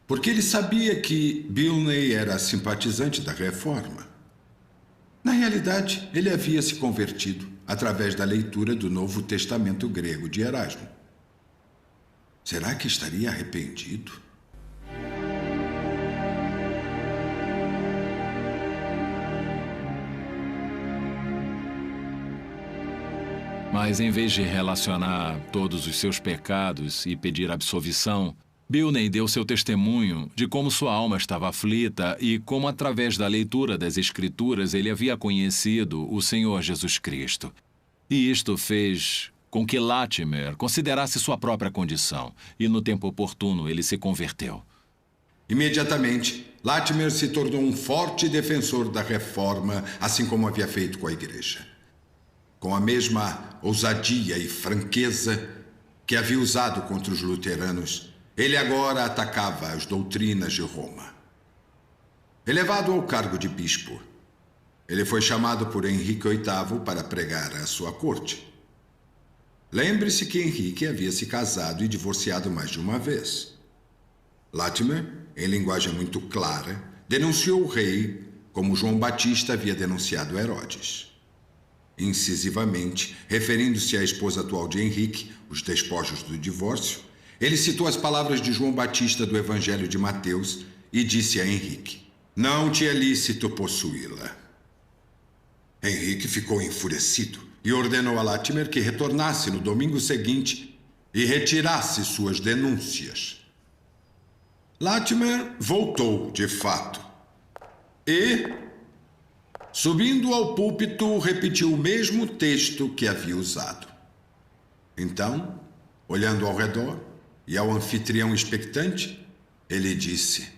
porque ele sabia que Bilney era simpatizante da Reforma. Na realidade, ele havia se convertido através da leitura do Novo Testamento grego de Erasmo. Será que estaria arrependido? Mas em vez de relacionar todos os seus pecados e pedir absolvição, Bilney deu seu testemunho de como sua alma estava aflita e como, através da leitura das Escrituras, ele havia conhecido o Senhor Jesus Cristo. E isto fez com que Latimer considerasse sua própria condição, e no tempo oportuno ele se converteu. Imediatamente, Latimer se tornou um forte defensor da Reforma, assim como havia feito com a Igreja. Com a mesma ousadia e franqueza que havia usado contra os luteranos, ele agora atacava as doutrinas de Roma. Elevado ao cargo de bispo, ele foi chamado por Henrique VIII para pregar à sua corte. Lembre-se que Henrique havia se casado e divorciado mais de uma vez. Latimer, em linguagem muito clara, denunciou o rei como João Batista havia denunciado Herodes. Incisivamente, referindo-se à esposa atual de Henrique, os despojos do divórcio, ele citou as palavras de João Batista do Evangelho de Mateus e disse a Henrique: "Não te é lícito possuí-la." Henrique ficou enfurecido e ordenou a Latimer que retornasse no domingo seguinte e retirasse suas denúncias. Latimer voltou, de fato, e, subindo ao púlpito, repetiu o mesmo texto que havia usado. Então, olhando ao redor e ao anfitrião expectante, ele disse: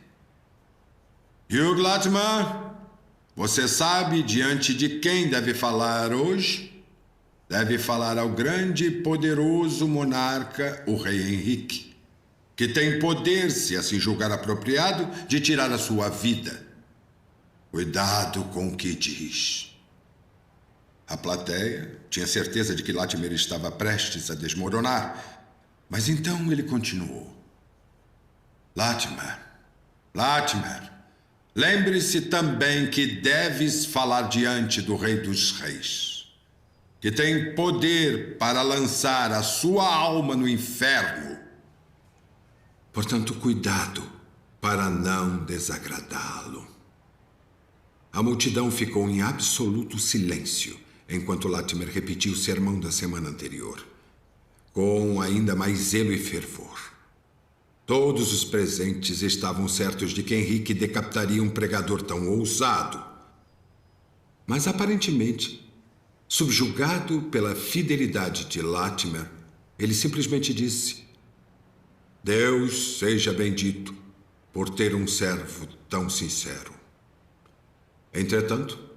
"Hugh Latimer, você sabe diante de quem deve falar hoje? Deve falar ao grande e poderoso monarca, o rei Henrique, que tem poder, se assim julgar apropriado, de tirar a sua vida. Cuidado com o que diz." A plateia tinha certeza de que Latimer estava prestes a desmoronar, mas então ele continuou: Latimer, lembre-se também que deves falar diante do Rei dos Reis, que tem poder para lançar a sua alma no inferno. Portanto, cuidado para não desagradá-lo. A multidão ficou em absoluto silêncio enquanto Latimer repetiu o sermão da semana anterior, com ainda mais zelo e fervor. Todos os presentes estavam certos de que Henrique decapitaria um pregador tão ousado. Mas, aparentemente, subjugado pela fidelidade de Latimer, ele simplesmente disse: Deus seja bendito por ter um servo tão sincero. Entretanto,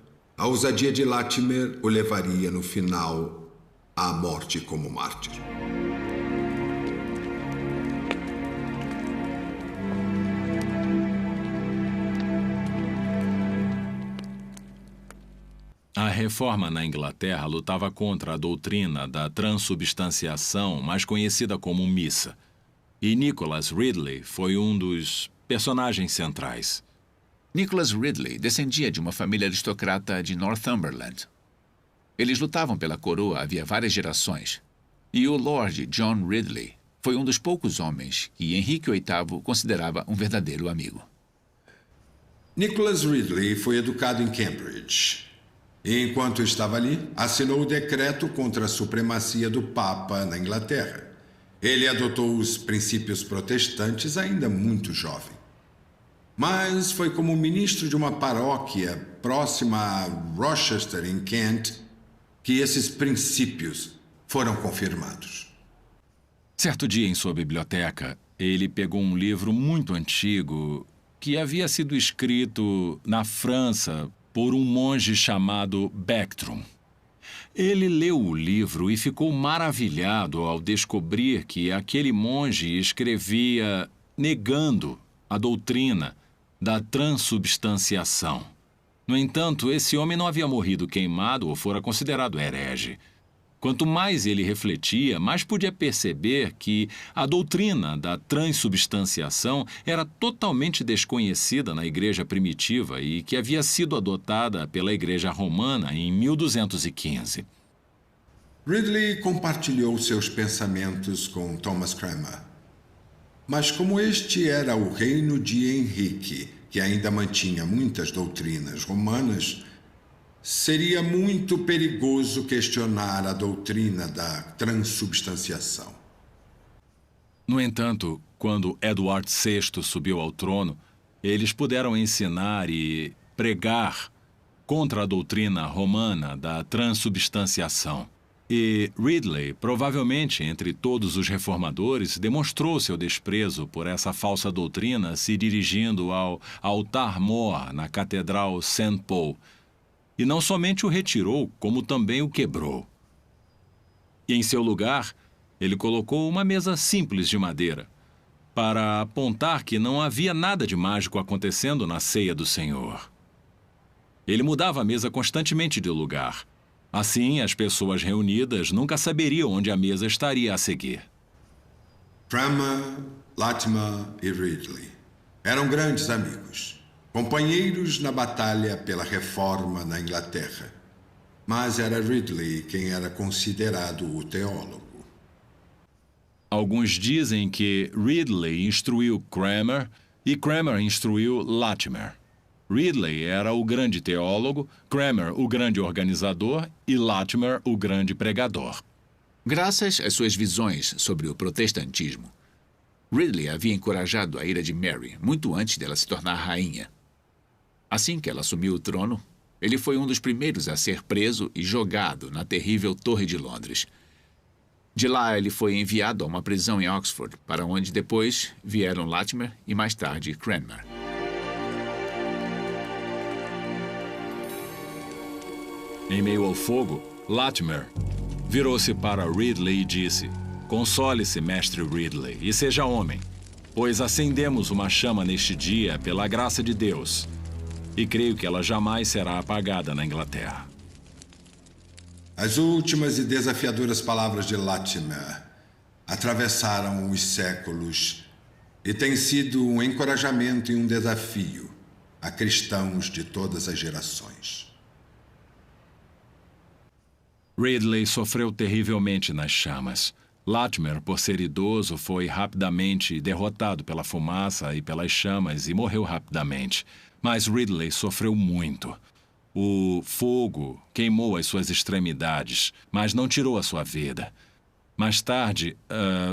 a ousadia de Latimer o levaria no final à morte como mártir. A reforma na Inglaterra lutava contra a doutrina da transubstanciação, mais conhecida como missa. E Nicholas Ridley foi um dos personagens centrais. Nicholas Ridley descendia de uma família aristocrata de Northumberland. Eles lutavam pela coroa havia várias gerações. E o Lord John Ridley foi um dos poucos homens que Henrique VIII considerava um verdadeiro amigo. Nicholas Ridley foi educado em Cambridge. E, enquanto estava ali, assinou o decreto contra a supremacia do Papa na Inglaterra. Ele adotou os princípios protestantes ainda muito jovem. Mas foi como ministro de uma paróquia próxima a Rochester, em Kent, que esses princípios foram confirmados. Certo dia, em sua biblioteca, ele pegou um livro muito antigo que havia sido escrito na França por um monge chamado Bectrum. Ele leu o livro e ficou maravilhado ao descobrir que aquele monge escrevia negando a doutrina da transubstanciação. No entanto, esse homem não havia morrido queimado ou fora considerado herege. Quanto mais ele refletia, mais podia perceber que a doutrina da transubstanciação era totalmente desconhecida na igreja primitiva e que havia sido adotada pela igreja romana em 1215. Ridley compartilhou seus pensamentos com Thomas Cranmer. Mas como este era o reino de Henrique, que ainda mantinha muitas doutrinas romanas, seria muito perigoso questionar a doutrina da transubstanciação. No entanto, quando Edward VI subiu ao trono, eles puderam ensinar e pregar contra a doutrina romana da transubstanciação. E Ridley, provavelmente entre todos os reformadores, demonstrou seu desprezo por essa falsa doutrina se dirigindo ao altar-mor na Catedral St. Paul. E não somente o retirou, como também o quebrou. E em seu lugar, ele colocou uma mesa simples de madeira, para apontar que não havia nada de mágico acontecendo na ceia do Senhor. Ele mudava a mesa constantemente de lugar. Assim, as pessoas reunidas nunca saberiam onde a mesa estaria a seguir. Cranmer, Latimer e Ridley eram grandes amigos, companheiros na batalha pela reforma na Inglaterra. Mas era Ridley quem era considerado o teólogo. Alguns dizem que Ridley instruiu Cranmer e Cranmer instruiu Latimer. Ridley era o grande teólogo, Cranmer o grande organizador e Latimer o grande pregador. Graças às suas visões sobre o protestantismo, Ridley havia encorajado a ira de Mary muito antes dela se tornar rainha. Assim que ela assumiu o trono, ele foi um dos primeiros a ser preso e jogado na terrível Torre de Londres. De lá, ele foi enviado a uma prisão em Oxford, para onde depois vieram Latimer e mais tarde Cranmer. Em meio ao fogo, Latimer virou-se para Ridley e disse: "Console-se, mestre Ridley, e seja homem, pois acendemos uma chama neste dia pela graça de Deus, e creio que ela jamais será apagada na Inglaterra." As últimas e desafiadoras palavras de Latimer atravessaram os séculos e têm sido um encorajamento e um desafio a cristãos de todas as gerações. Ridley sofreu terrivelmente nas chamas. Latimer, por ser idoso, foi rapidamente derrotado pela fumaça e pelas chamas e morreu rapidamente. Mas Ridley sofreu muito. O fogo queimou as suas extremidades, mas não tirou a sua vida. Mais tarde,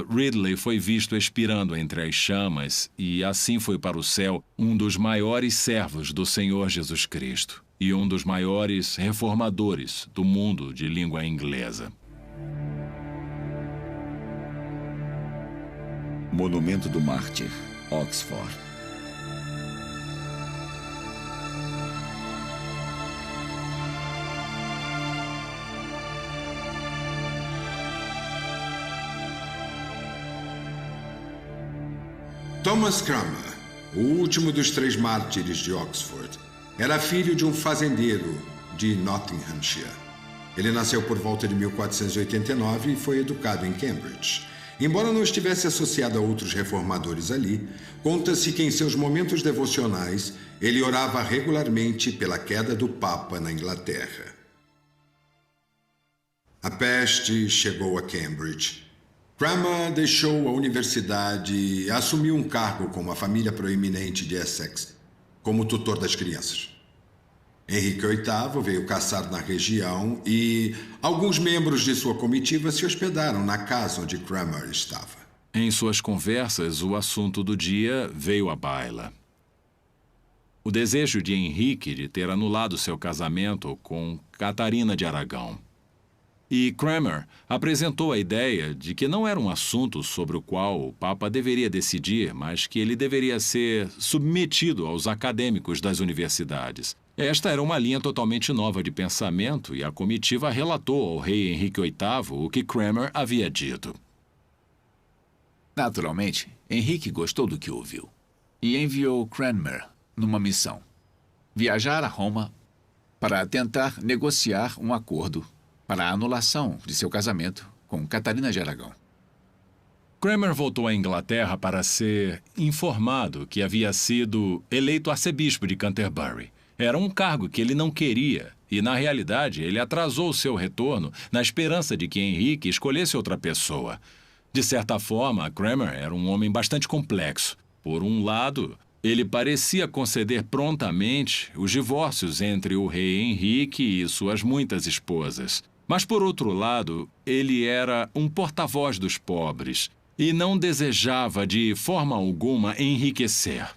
Ridley foi visto expirando entre as chamas e assim foi para o céu um dos maiores servos do Senhor Jesus Cristo e um dos maiores reformadores do mundo de língua inglesa. Monumento do Mártir, Oxford. Thomas Cranmer, o último dos 3 mártires de Oxford, era filho de um fazendeiro de Nottinghamshire. Ele nasceu por volta de 1489 e foi educado em Cambridge. Embora não estivesse associado a outros reformadores ali, conta-se que em seus momentos devocionais ele orava regularmente pela queda do Papa na Inglaterra. A peste chegou a Cambridge. Cranmer deixou a universidade e assumiu um cargo com uma família proeminente de Essex, como tutor das crianças. Henrique VIII veio caçar na região e alguns membros de sua comitiva se hospedaram na casa onde Cranmer estava. Em suas conversas, o assunto do dia veio à baila. O desejo de Henrique de ter anulado seu casamento com Catarina de Aragão. E Cranmer apresentou a ideia de que não era um assunto sobre o qual o Papa deveria decidir, mas que ele deveria ser submetido aos acadêmicos das universidades. Esta era uma linha totalmente nova de pensamento e a comitiva relatou ao rei Henrique VIII o que Cranmer havia dito. Naturalmente, Henrique gostou do que ouviu e enviou Cranmer numa missão. Viajar a Roma para tentar negociar um acordo para a anulação de seu casamento com Catarina de Aragão. Cranmer voltou à Inglaterra para ser informado que havia sido eleito arcebispo de Canterbury. Era um cargo que ele não queria e, na realidade, ele atrasou seu retorno na esperança de que Henrique escolhesse outra pessoa. De certa forma, Cranmer era um homem bastante complexo. Por um lado, ele parecia conceder prontamente os divórcios entre o rei Henrique e suas muitas esposas. Mas, por outro lado, ele era um porta-voz dos pobres e não desejava de forma alguma enriquecer.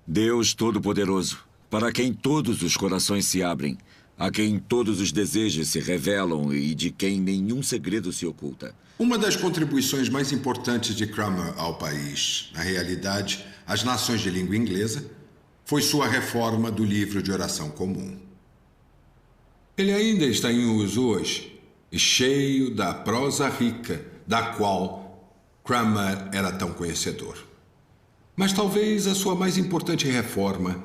Deus Todo-Poderoso, para quem todos os corações se abrem, a quem todos os desejos se revelam e de quem nenhum segredo se oculta. Uma das contribuições mais importantes de Cranmer ao país, na realidade, às nações de língua inglesa, foi sua reforma do livro de oração comum. Ele ainda está em uso hoje, e cheio da prosa rica, da qual Cranmer era tão conhecedor. Mas talvez a sua mais importante reforma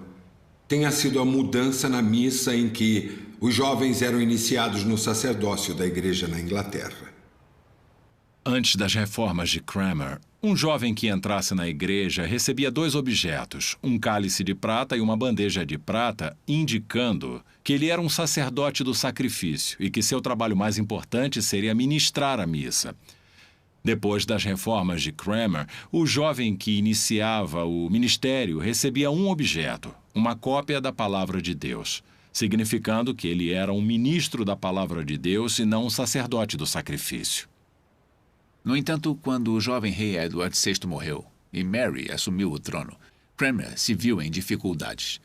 tenha sido a mudança na missa em que os jovens eram iniciados no sacerdócio da igreja na Inglaterra. Antes das reformas de Cranmer, um jovem que entrasse na igreja recebia 2 objetos, um cálice de prata e uma bandeja de prata, indicando que ele era um sacerdote do sacrifício e que seu trabalho mais importante seria ministrar a missa. Depois das reformas de Cranmer, o jovem que iniciava o ministério recebia um objeto, uma cópia da Palavra de Deus, significando que ele era um ministro da Palavra de Deus e não um sacerdote do sacrifício. No entanto, quando o jovem rei Edward VI morreu e Mary assumiu o trono, Cranmer se viu em dificuldades.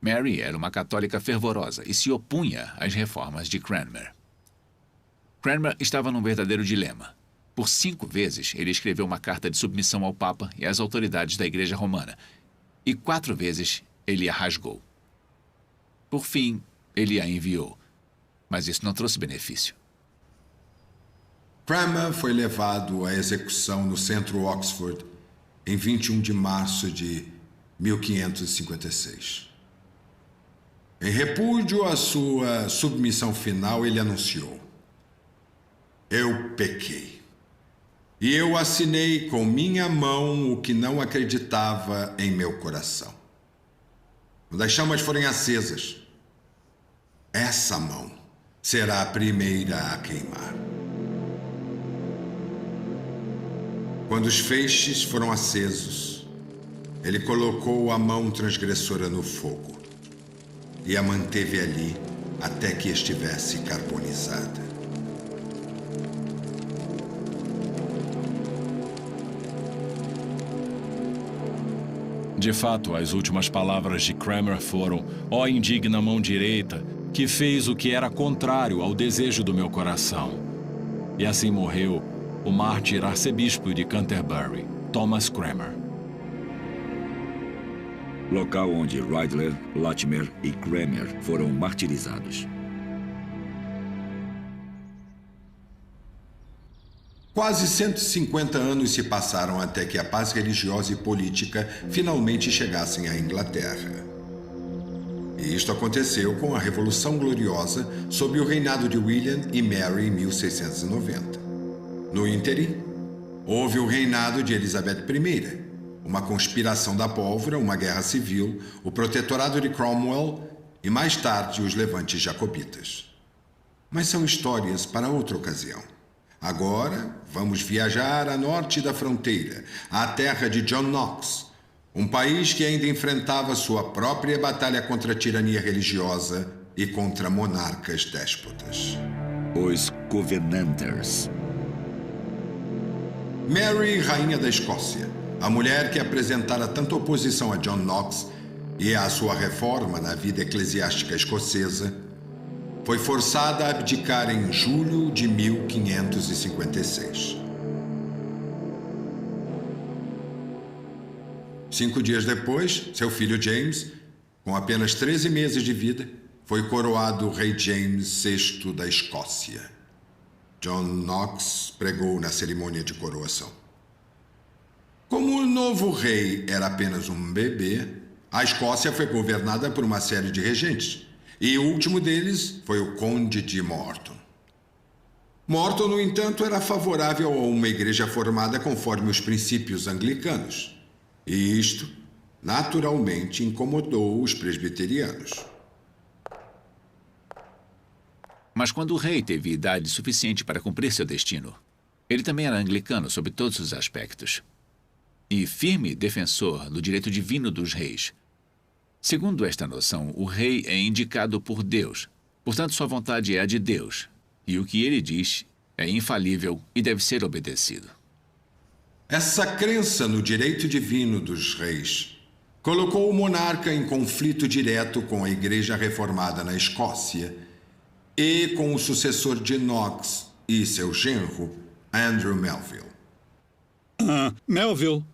Mary era uma católica fervorosa e se opunha às reformas de Cranmer. Cranmer estava num verdadeiro dilema. Por 5 vezes, ele escreveu uma carta de submissão ao Papa e às autoridades da Igreja Romana. E 4 vezes, ele a rasgou. Por fim, ele a enviou. Mas isso não trouxe benefício. Cranmer foi levado à execução no centro Oxford em 21 de março de 1556. Em repúdio à sua submissão final, ele anunciou: "Eu pequei. E eu assinei com minha mão o que não acreditava em meu coração. Quando as chamas forem acesas, essa mão será a primeira a queimar." Quando os feixes foram acesos, ele colocou a mão transgressora no fogo e a manteve ali até que estivesse carbonizada. De fato, as últimas palavras de Kramer foram: ó indigna mão direita, que fez o que era contrário ao desejo do meu coração. E assim morreu o mártir arcebispo de Canterbury, Thomas Cranmer. Local onde Ridley, Latimer e Cranmer foram martirizados. Quase 150 anos se passaram até que a paz religiosa e política finalmente chegassem à Inglaterra. E isto aconteceu com a Revolução Gloriosa sob o reinado de William e Mary em 1690. No ínterim, houve o reinado de Elizabeth I, uma conspiração da pólvora, uma guerra civil, o protetorado de Cromwell e, mais tarde, os levantes jacobitas. Mas são histórias para outra ocasião. Agora, vamos viajar a norte da fronteira, à terra de John Knox, um país que ainda enfrentava sua própria batalha contra a tirania religiosa e contra monarcas déspotas. Os Covenanters. Mary, rainha da Escócia, a mulher que apresentara tanta oposição a John Knox e à sua reforma na vida eclesiástica escocesa, foi forçada a abdicar em julho de 1556. 5 dias depois, seu filho James, com apenas 13 meses de vida, foi coroado rei James VI da Escócia. John Knox pregou na cerimônia de coroação. Como o novo rei era apenas um bebê, a Escócia foi governada por uma série de regentes, e o último deles foi o Conde de Morton. Morton, no entanto, era favorável a uma igreja formada conforme os princípios anglicanos. E isto, naturalmente, incomodou os presbiterianos. Mas quando o rei teve idade suficiente para cumprir seu destino, ele também era anglicano sob todos os aspectos. E firme defensor do direito divino dos reis. Segundo esta noção, o rei é indicado por Deus, portanto sua vontade é a de Deus, e o que ele diz é infalível e deve ser obedecido. Essa crença no direito divino dos reis colocou o monarca em conflito direto com a Igreja Reformada na Escócia e com o sucessor de Knox e seu genro, Andrew Melville. Melville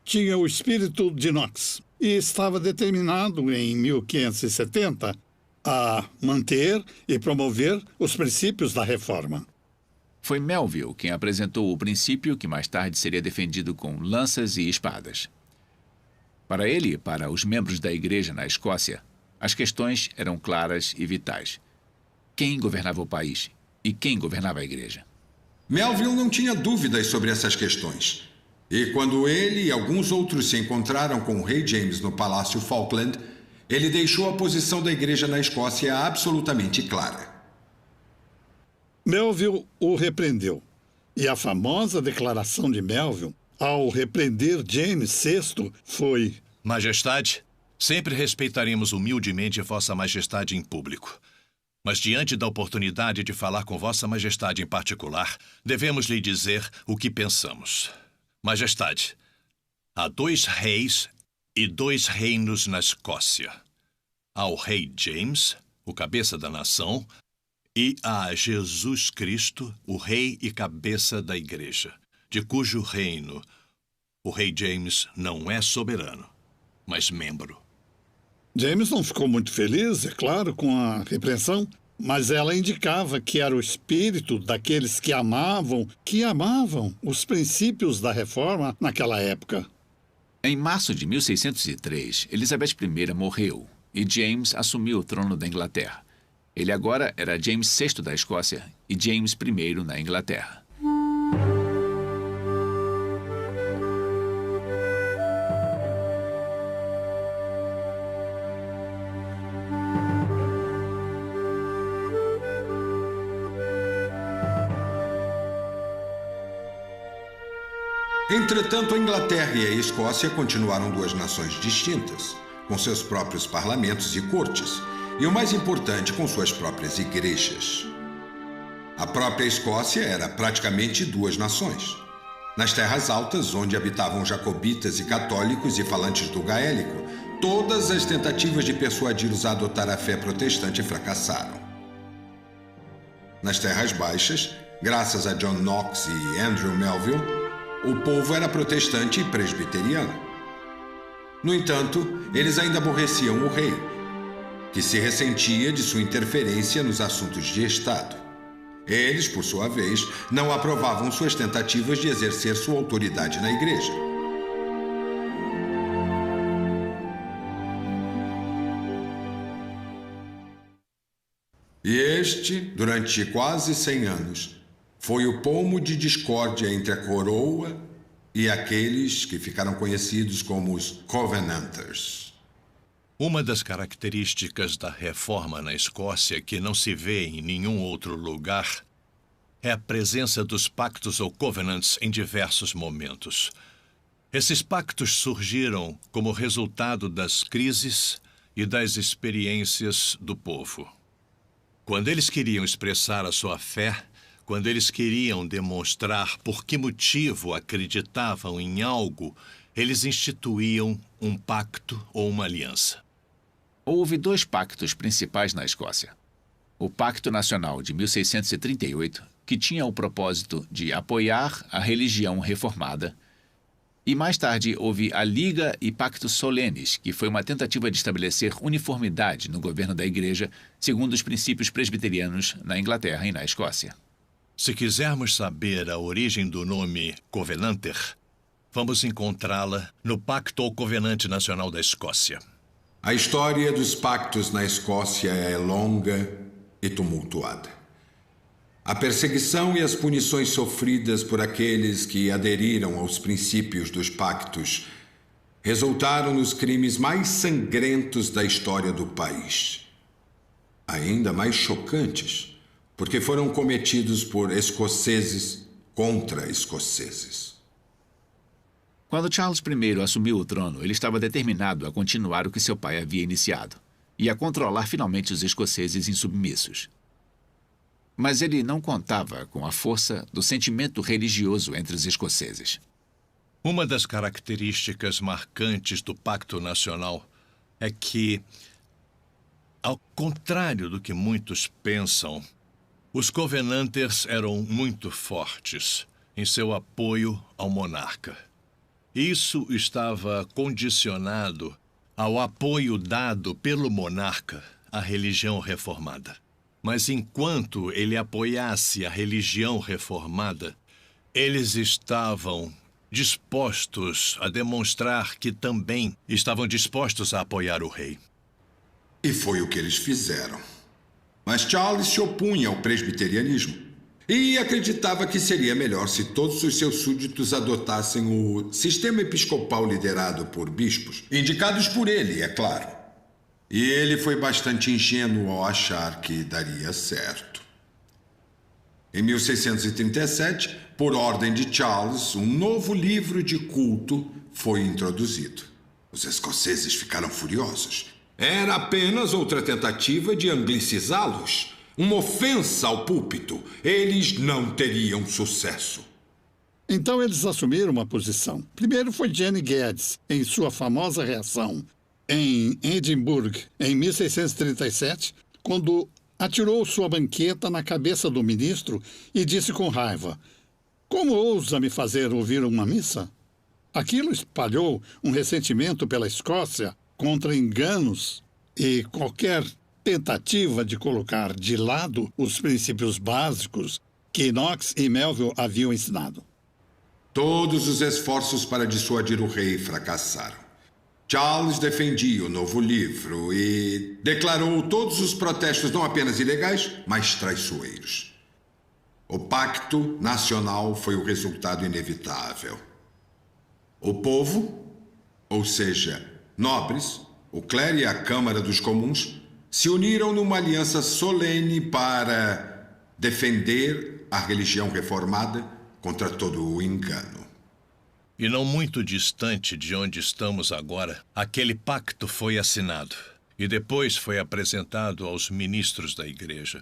tinha o espírito de Knox e estava determinado em 1570 a manter e promover os princípios da reforma. Foi Melville quem apresentou o princípio que mais tarde seria defendido com lanças e espadas. Para ele e para os membros da igreja na Escócia, as questões eram claras e vitais. Quem governava o país e quem governava a igreja? Melville não tinha dúvidas sobre essas questões. E quando ele e alguns outros se encontraram com o rei James no Palácio Falkland, ele deixou a posição da igreja na Escócia absolutamente clara. Melville o repreendeu. E a famosa declaração de Melville, ao repreender James VI, foi: Majestade, sempre respeitaremos humildemente Vossa Majestade em público. Mas diante da oportunidade de falar com Vossa Majestade em particular, devemos lhe dizer o que pensamos. Majestade, há 2 reis e 2 reinos na Escócia. Há o rei James, o cabeça da nação, e há Jesus Cristo, o rei e cabeça da igreja, de cujo reino o rei James não é soberano, mas membro. James não ficou muito feliz, é claro, com a repreensão, mas ela indicava que era o espírito daqueles que amavam os princípios da reforma naquela época. Em março de 1603, Elizabeth I morreu e James assumiu o trono da Inglaterra. Ele agora era James VI da Escócia e James I na Inglaterra. Entretanto, a Inglaterra e a Escócia continuaram duas nações distintas, com seus próprios parlamentos e cortes, e o mais importante, com suas próprias igrejas. A própria Escócia era praticamente duas nações. Nas terras altas, onde habitavam jacobitas e católicos e falantes do gaélico, todas as tentativas de persuadi-los a adotar a fé protestante fracassaram. Nas terras baixas, graças a John Knox e Andrew Melville, o povo era protestante e presbiteriano. No entanto, eles ainda aborreciam o rei, que se ressentia de sua interferência nos assuntos de Estado. Eles, por sua vez, não aprovavam suas tentativas de exercer sua autoridade na igreja. E este, durante quase 100 anos, foi o pomo de discórdia entre a coroa e aqueles que ficaram conhecidos como os Covenanters. Uma das características da reforma na Escócia que não se vê em nenhum outro lugar é a presença dos pactos ou covenants em diversos momentos. Esses pactos surgiram como resultado das crises e das experiências do povo. Quando eles queriam expressar a sua fé, quando eles queriam demonstrar por que motivo acreditavam em algo, eles instituíam um pacto ou uma aliança. Houve dois pactos principais na Escócia. O Pacto Nacional de 1638, que tinha o propósito de apoiar a religião reformada, e mais tarde houve a Liga e Pactus Solenis, que foi uma tentativa de estabelecer uniformidade no governo da Igreja, segundo os princípios presbiterianos na Inglaterra e na Escócia. Se quisermos saber a origem do nome Covenanter, vamos encontrá-la no Pacto ou Covenante Nacional da Escócia. A história dos pactos na Escócia é longa e tumultuada. A perseguição e as punições sofridas por aqueles que aderiram aos princípios dos pactos resultaram nos crimes mais sangrentos da história do país. Ainda mais chocantes, porque foram cometidos por escoceses contra escoceses. Quando Charles I assumiu o trono, ele estava determinado a continuar o que seu pai havia iniciado e a controlar finalmente os escoceses insubmissos. Mas ele não contava com a força do sentimento religioso entre os escoceses. Uma das características marcantes do Pacto Nacional é que, ao contrário do que muitos pensam, os Covenanters eram muito fortes em seu apoio ao monarca. Isso estava condicionado ao apoio dado pelo monarca à religião reformada. Mas enquanto ele apoiasse a religião reformada, eles estavam dispostos a demonstrar que também estavam dispostos a apoiar o rei. E foi o que eles fizeram. Mas Charles se opunha ao presbiterianismo e acreditava que seria melhor se todos os seus súditos adotassem o sistema episcopal liderado por bispos, indicados por ele, é claro. E ele foi bastante ingênuo ao achar que daria certo. Em 1637, por ordem de Charles, um novo livro de culto foi introduzido. Os escoceses ficaram furiosos. Era apenas outra tentativa de anglicizá-los. Uma ofensa ao púlpito. Eles não teriam sucesso. Então eles assumiram uma posição. Primeiro foi Jenny Geddes, em sua famosa reação em Edimburgo, em 1637, quando atirou sua banqueta na cabeça do ministro e disse com raiva: "Como ousa me fazer ouvir uma missa?" Aquilo espalhou um ressentimento pela Escócia contra enganos e qualquer tentativa de colocar de lado os princípios básicos que Knox e Melville haviam ensinado. Todos os esforços para dissuadir o rei fracassaram. Charles defendia o novo livro e declarou todos os protestos não apenas ilegais, mas traiçoeiros. O Pacto Nacional foi o resultado inevitável. O povo, ou seja, nobres, o clero e a Câmara dos Comuns, se uniram numa aliança solene para defender a religião reformada contra todo o engano. E não muito distante de onde estamos agora, aquele pacto foi assinado e depois foi apresentado aos ministros da igreja.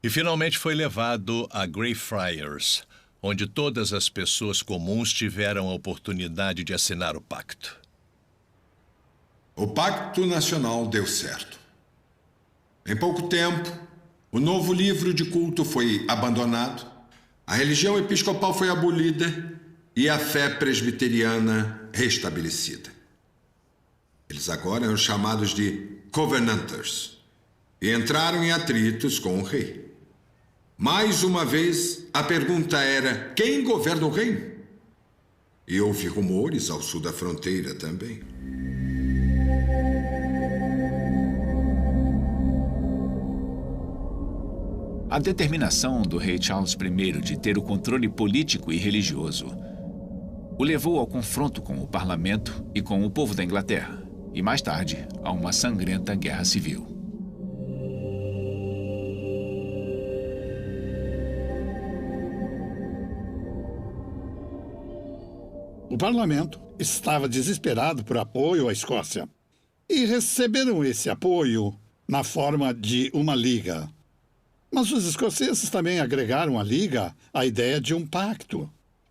E finalmente foi levado a Greyfriars, onde todas as pessoas comuns tiveram a oportunidade de assinar o pacto. O Pacto Nacional deu certo. Em pouco tempo, o novo livro de culto foi abandonado, a religião episcopal foi abolida e a fé presbiteriana restabelecida. Eles agora eram chamados de Covenanters e entraram em atritos com o rei. Mais uma vez, a pergunta era: quem governa o reino? E houve rumores ao sul da fronteira também. A determinação do rei Charles I de ter o controle político e religioso o levou ao confronto com o parlamento e com o povo da Inglaterra, e mais tarde a uma sangrenta guerra civil. O parlamento estava desesperado por apoio à Escócia e receberam esse apoio na forma de uma liga. Mas os escoceses também agregaram à liga a ideia de um pacto.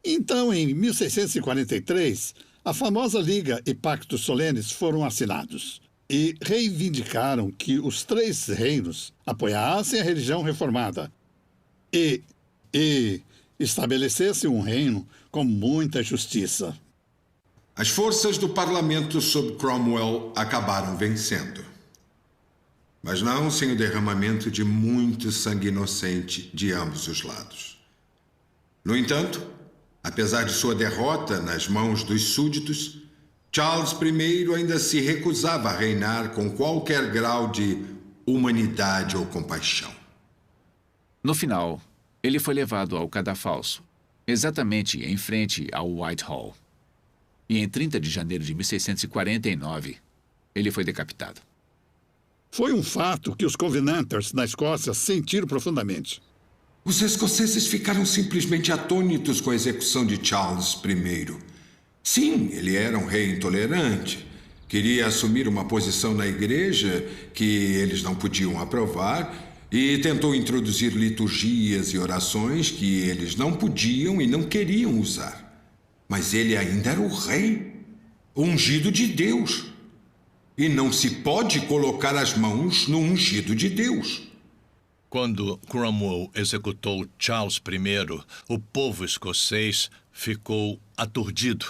Então, em 1643, a famosa Liga e Pactos Solenes foram assinados e reivindicaram que os 3 reinos apoiassem a religião reformada e estabelecessem um reino com muita justiça. As forças do parlamento sob Cromwell acabaram vencendo. Mas não sem o derramamento de muito sangue inocente de ambos os lados. No entanto, apesar de sua derrota nas mãos dos súditos, Charles I ainda se recusava a reinar com qualquer grau de humanidade ou compaixão. No final, ele foi levado ao cadafalso, exatamente em frente ao Whitehall. E em 30 de janeiro de 1649, ele foi decapitado. Foi um fato que os Covenanters na Escócia sentiram profundamente. Os escoceses ficaram simplesmente atônitos com a execução de Charles I. Sim, ele era um rei intolerante. Queria assumir uma posição na igreja que eles não podiam aprovar e tentou introduzir liturgias e orações que eles não podiam e não queriam usar. Mas ele ainda era o rei, o ungido de Deus. E não se pode colocar as mãos no ungido de Deus. Quando Cromwell executou Charles I, o povo escocês ficou aturdido,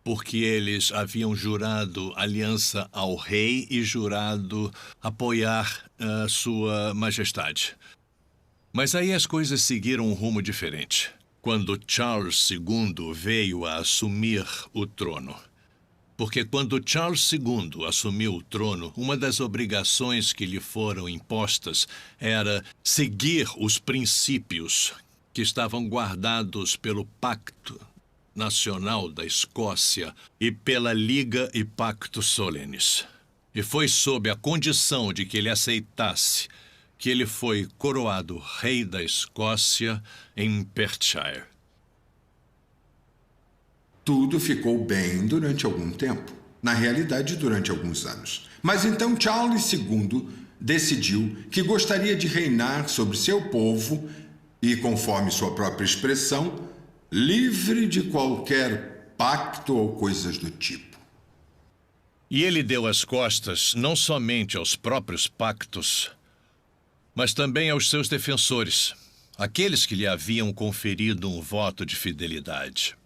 porque eles haviam jurado aliança ao rei e jurado apoiar sua majestade. Mas aí as coisas seguiram um rumo diferente, quando Charles II veio a assumir o trono. Porque quando Charles II assumiu o trono, uma das obrigações que lhe foram impostas era seguir os princípios que estavam guardados pelo Pacto Nacional da Escócia e pela Liga e Pactos Solenes. E foi sob a condição de que ele aceitasse que ele foi coroado rei da Escócia em Perthshire. Tudo ficou bem durante algum tempo. Na realidade, durante alguns anos. Mas então Charles II decidiu que gostaria de reinar sobre seu povo e, conforme sua própria expressão, livre de qualquer pacto ou coisas do tipo. E ele deu as costas não somente aos próprios pactos, mas também aos seus defensores, aqueles que lhe haviam conferido um voto de fidelidade.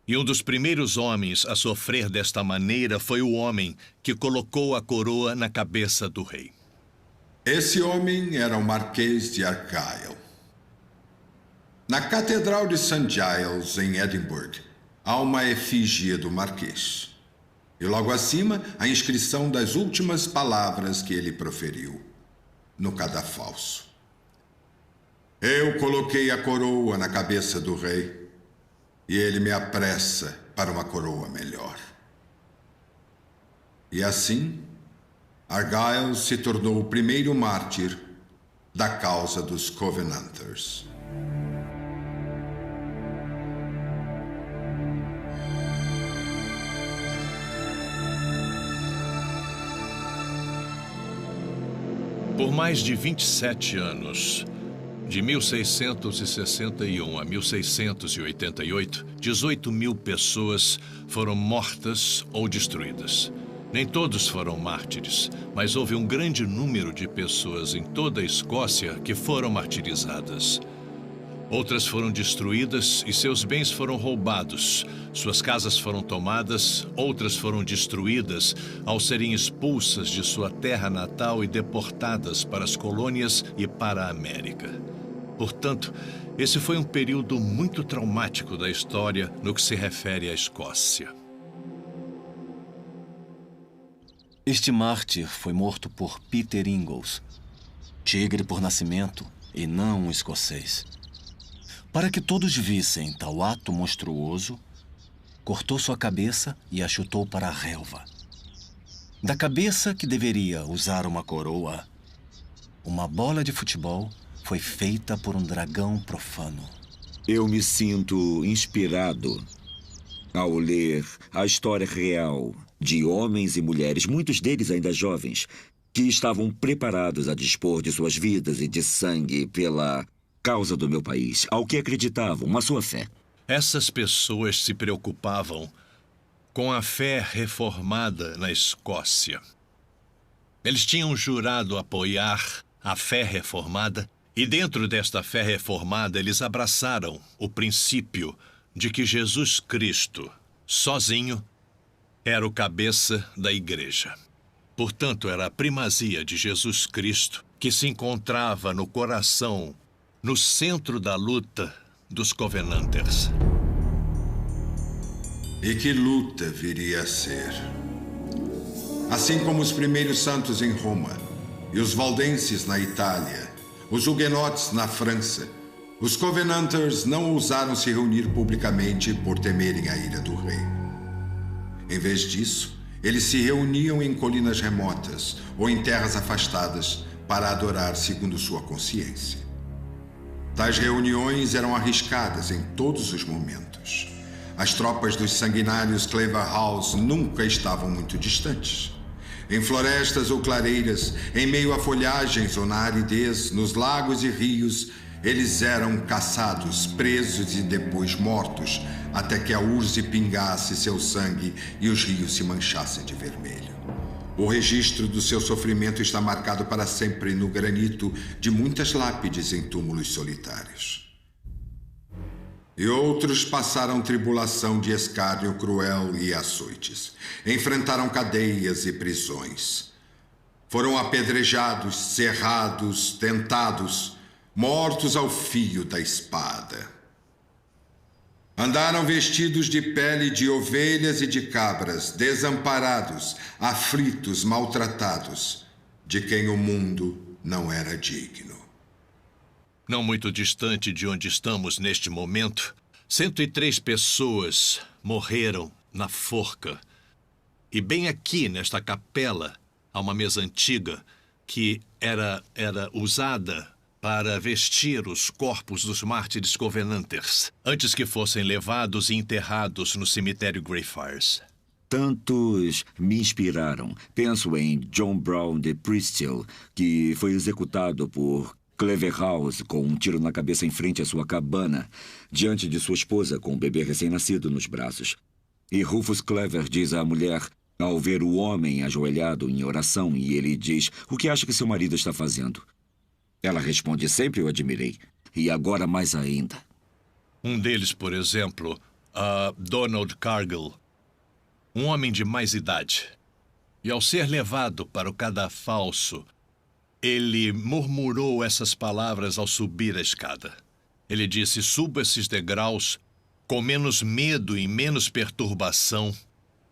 E um dos primeiros homens a sofrer desta maneira foi o homem que colocou a coroa na cabeça do rei. Esse homem era o Marquês de Argyll. Na Catedral de St. Giles, em Edimburgo, há uma efígie do Marquês. E logo acima, a inscrição das últimas palavras que ele proferiu no cadafalso. Eu coloquei a coroa na cabeça do rei. E ele me apressa para uma coroa melhor. E assim, Argyll se tornou o primeiro mártir da causa dos Covenanters. Por mais de 27 anos, de 1661 a 1688, 18 mil pessoas foram mortas ou destruídas. Nem todos foram mártires, mas houve um grande número de pessoas em toda a Escócia que foram martirizadas. Outras foram destruídas e seus bens foram roubados. Suas casas foram tomadas, outras foram destruídas ao serem expulsas de sua terra natal e deportadas para as colônias e para a América. Portanto, esse foi um período muito traumático da história no que se refere à Escócia. Este mártir foi morto por Peter Ingalls, tigre por nascimento e não um escocês. Para que todos vissem tal ato monstruoso, cortou sua cabeça e a chutou para a relva. Da cabeça, que deveria usar uma coroa, uma bola de futebol foi feita por um dragão profano. Eu me sinto inspirado ao ler a história real de homens e mulheres, muitos deles ainda jovens, que estavam preparados a dispor de suas vidas e de sangue pela causa do meu país, ao que acreditavam, a sua fé. Essas pessoas se preocupavam com a fé reformada na Escócia. Eles tinham jurado apoiar a fé reformada e dentro desta fé reformada eles abraçaram o princípio de que Jesus Cristo, sozinho, era o cabeça da igreja. Portanto, era a primazia de Jesus Cristo que se encontrava no coração, no centro da luta dos Covenanters. E que luta viria a ser? Assim como os primeiros santos em Roma, e os valdenses na Itália, os huguenotes na França, os Covenanters não ousaram se reunir publicamente por temerem a ira do rei. Em vez disso, eles se reuniam em colinas remotas ou em terras afastadas para adorar segundo sua consciência. Tais reuniões eram arriscadas em todos os momentos. As tropas dos sanguinários Claverhouse nunca estavam muito distantes. Em florestas ou clareiras, em meio a folhagens ou na aridez, nos lagos e rios, eles eram caçados, presos e depois mortos, até que a urze pingasse seu sangue e os rios se manchassem de vermelho. O registro do seu sofrimento está marcado para sempre no granito de muitas lápides em túmulos solitários. E outros passaram tribulação de escárnio cruel e açoites. Enfrentaram cadeias e prisões. Foram apedrejados, cerrados, tentados, mortos ao fio da espada. Andaram vestidos de pele de ovelhas e de cabras, desamparados, aflitos, maltratados, de quem o mundo não era digno. Não muito distante de onde estamos neste momento, 103 pessoas morreram na forca. E bem aqui, nesta capela, há uma mesa antiga que era usada para vestir os corpos dos mártires Covenanters, antes que fossem levados e enterrados no cemitério Greyfriars. Tantos me inspiraram. Penso em John Brown de Pristill, que foi executado por Claverhouse com um tiro na cabeça em frente à sua cabana, diante de sua esposa com um bebê recém-nascido nos braços. E Rufus Clever diz à mulher, ao ver o homem ajoelhado em oração, e ele diz, o que acha que seu marido está fazendo? Ela responde, sempre o admirei, e agora mais ainda. Um deles, por exemplo, Donald Cargill, um homem de mais idade. E ao ser levado para o cadafalso, ele murmurou essas palavras ao subir a escada. Ele disse, suba esses degraus com menos medo e menos perturbação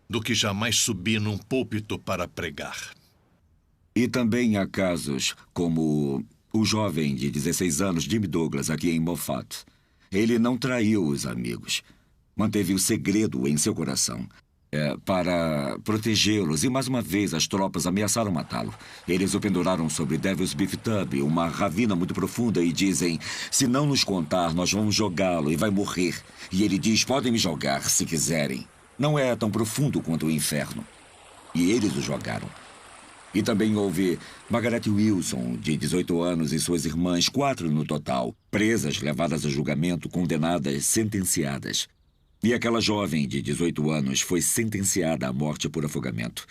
do que jamais subi num púlpito para pregar. E também há casos como o jovem de 16 anos, Jimmy Douglas, aqui em Moffat. Ele não traiu os amigos. Manteve o segredo em seu coração para protegê-los. E mais uma vez as tropas ameaçaram matá-lo. Eles o penduraram sobre Devil's Beef Tub, uma ravina muito profunda, e dizem, se não nos contar, nós vamos jogá-lo e vai morrer. E ele diz, podem me jogar se quiserem. Não é tão profundo quanto o inferno. E eles o jogaram. E também houve Margaret Wilson, de 18 anos, e suas irmãs, 4 no total, presas, levadas a julgamento, condenadas, sentenciadas. E aquela jovem de 18 anos foi sentenciada à morte por afogamento.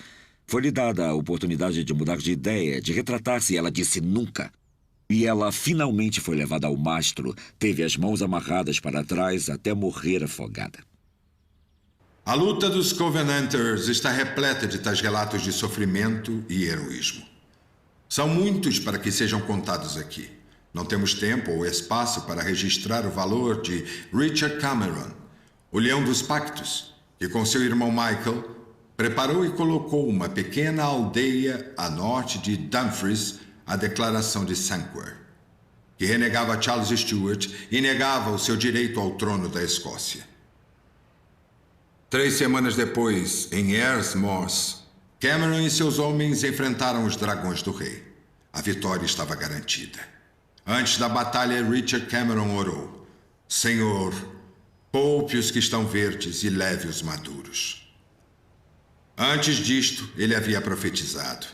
Foi-lhe dada a oportunidade de mudar de ideia, de retratar-se, e ela disse nunca. E ela finalmente foi levada ao mastro, teve as mãos amarradas para trás até morrer afogada. A luta dos Covenanters está repleta de tais relatos de sofrimento e heroísmo. São muitos para que sejam contados aqui. Não temos tempo ou espaço para registrar o valor de Richard Cameron, o Leão dos Pactos, que com seu irmão Michael preparou e colocou uma pequena aldeia a norte de Dumfries, a Declaração de Sanquhar, que renegava Charles Stuart e negava o seu direito ao trono da Escócia. 3 semanas depois, em Ayers Moss, Cameron e seus homens enfrentaram os dragões do rei. A vitória estava garantida. Antes da batalha, Richard Cameron orou: Senhor, poupe os que estão verdes e leve os maduros. Antes disto, ele havia profetizado: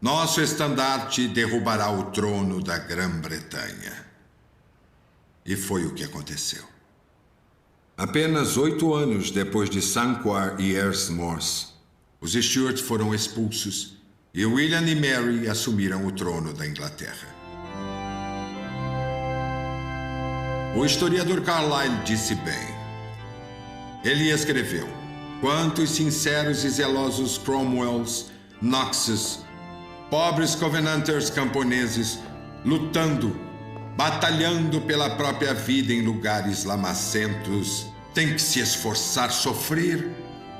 nosso estandarte derrubará o trono da Grã-Bretanha. E foi o que aconteceu. Apenas 8 anos depois de Sanquhar e Ayers Moss, os Stuart foram expulsos e William e Mary assumiram o trono da Inglaterra. O historiador Carlyle disse bem. Ele escreveu: quantos sinceros e zelosos Cromwells, Knoxes, pobres Covenanters camponeses, lutando, batalhando pela própria vida em lugares lamacentos, tem que se esforçar, sofrer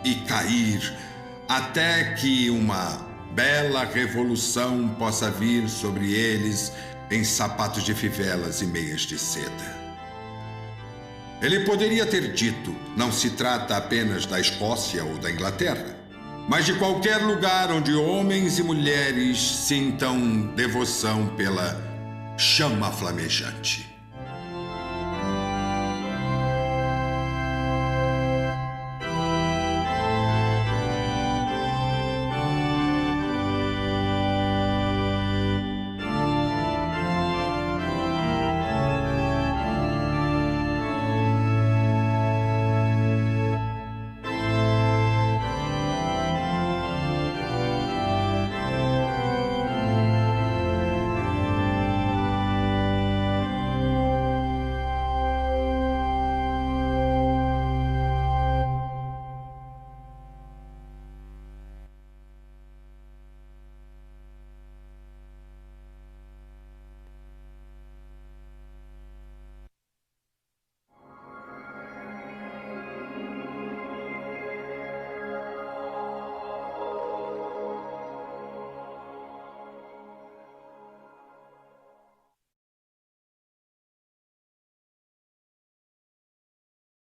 e cair, até que uma bela revolução possa vir sobre eles em sapatos de fivelas e meias de seda. Ele poderia ter dito: não se trata apenas da Escócia ou da Inglaterra, mas de qualquer lugar onde homens e mulheres sintam devoção pela chama flamejante.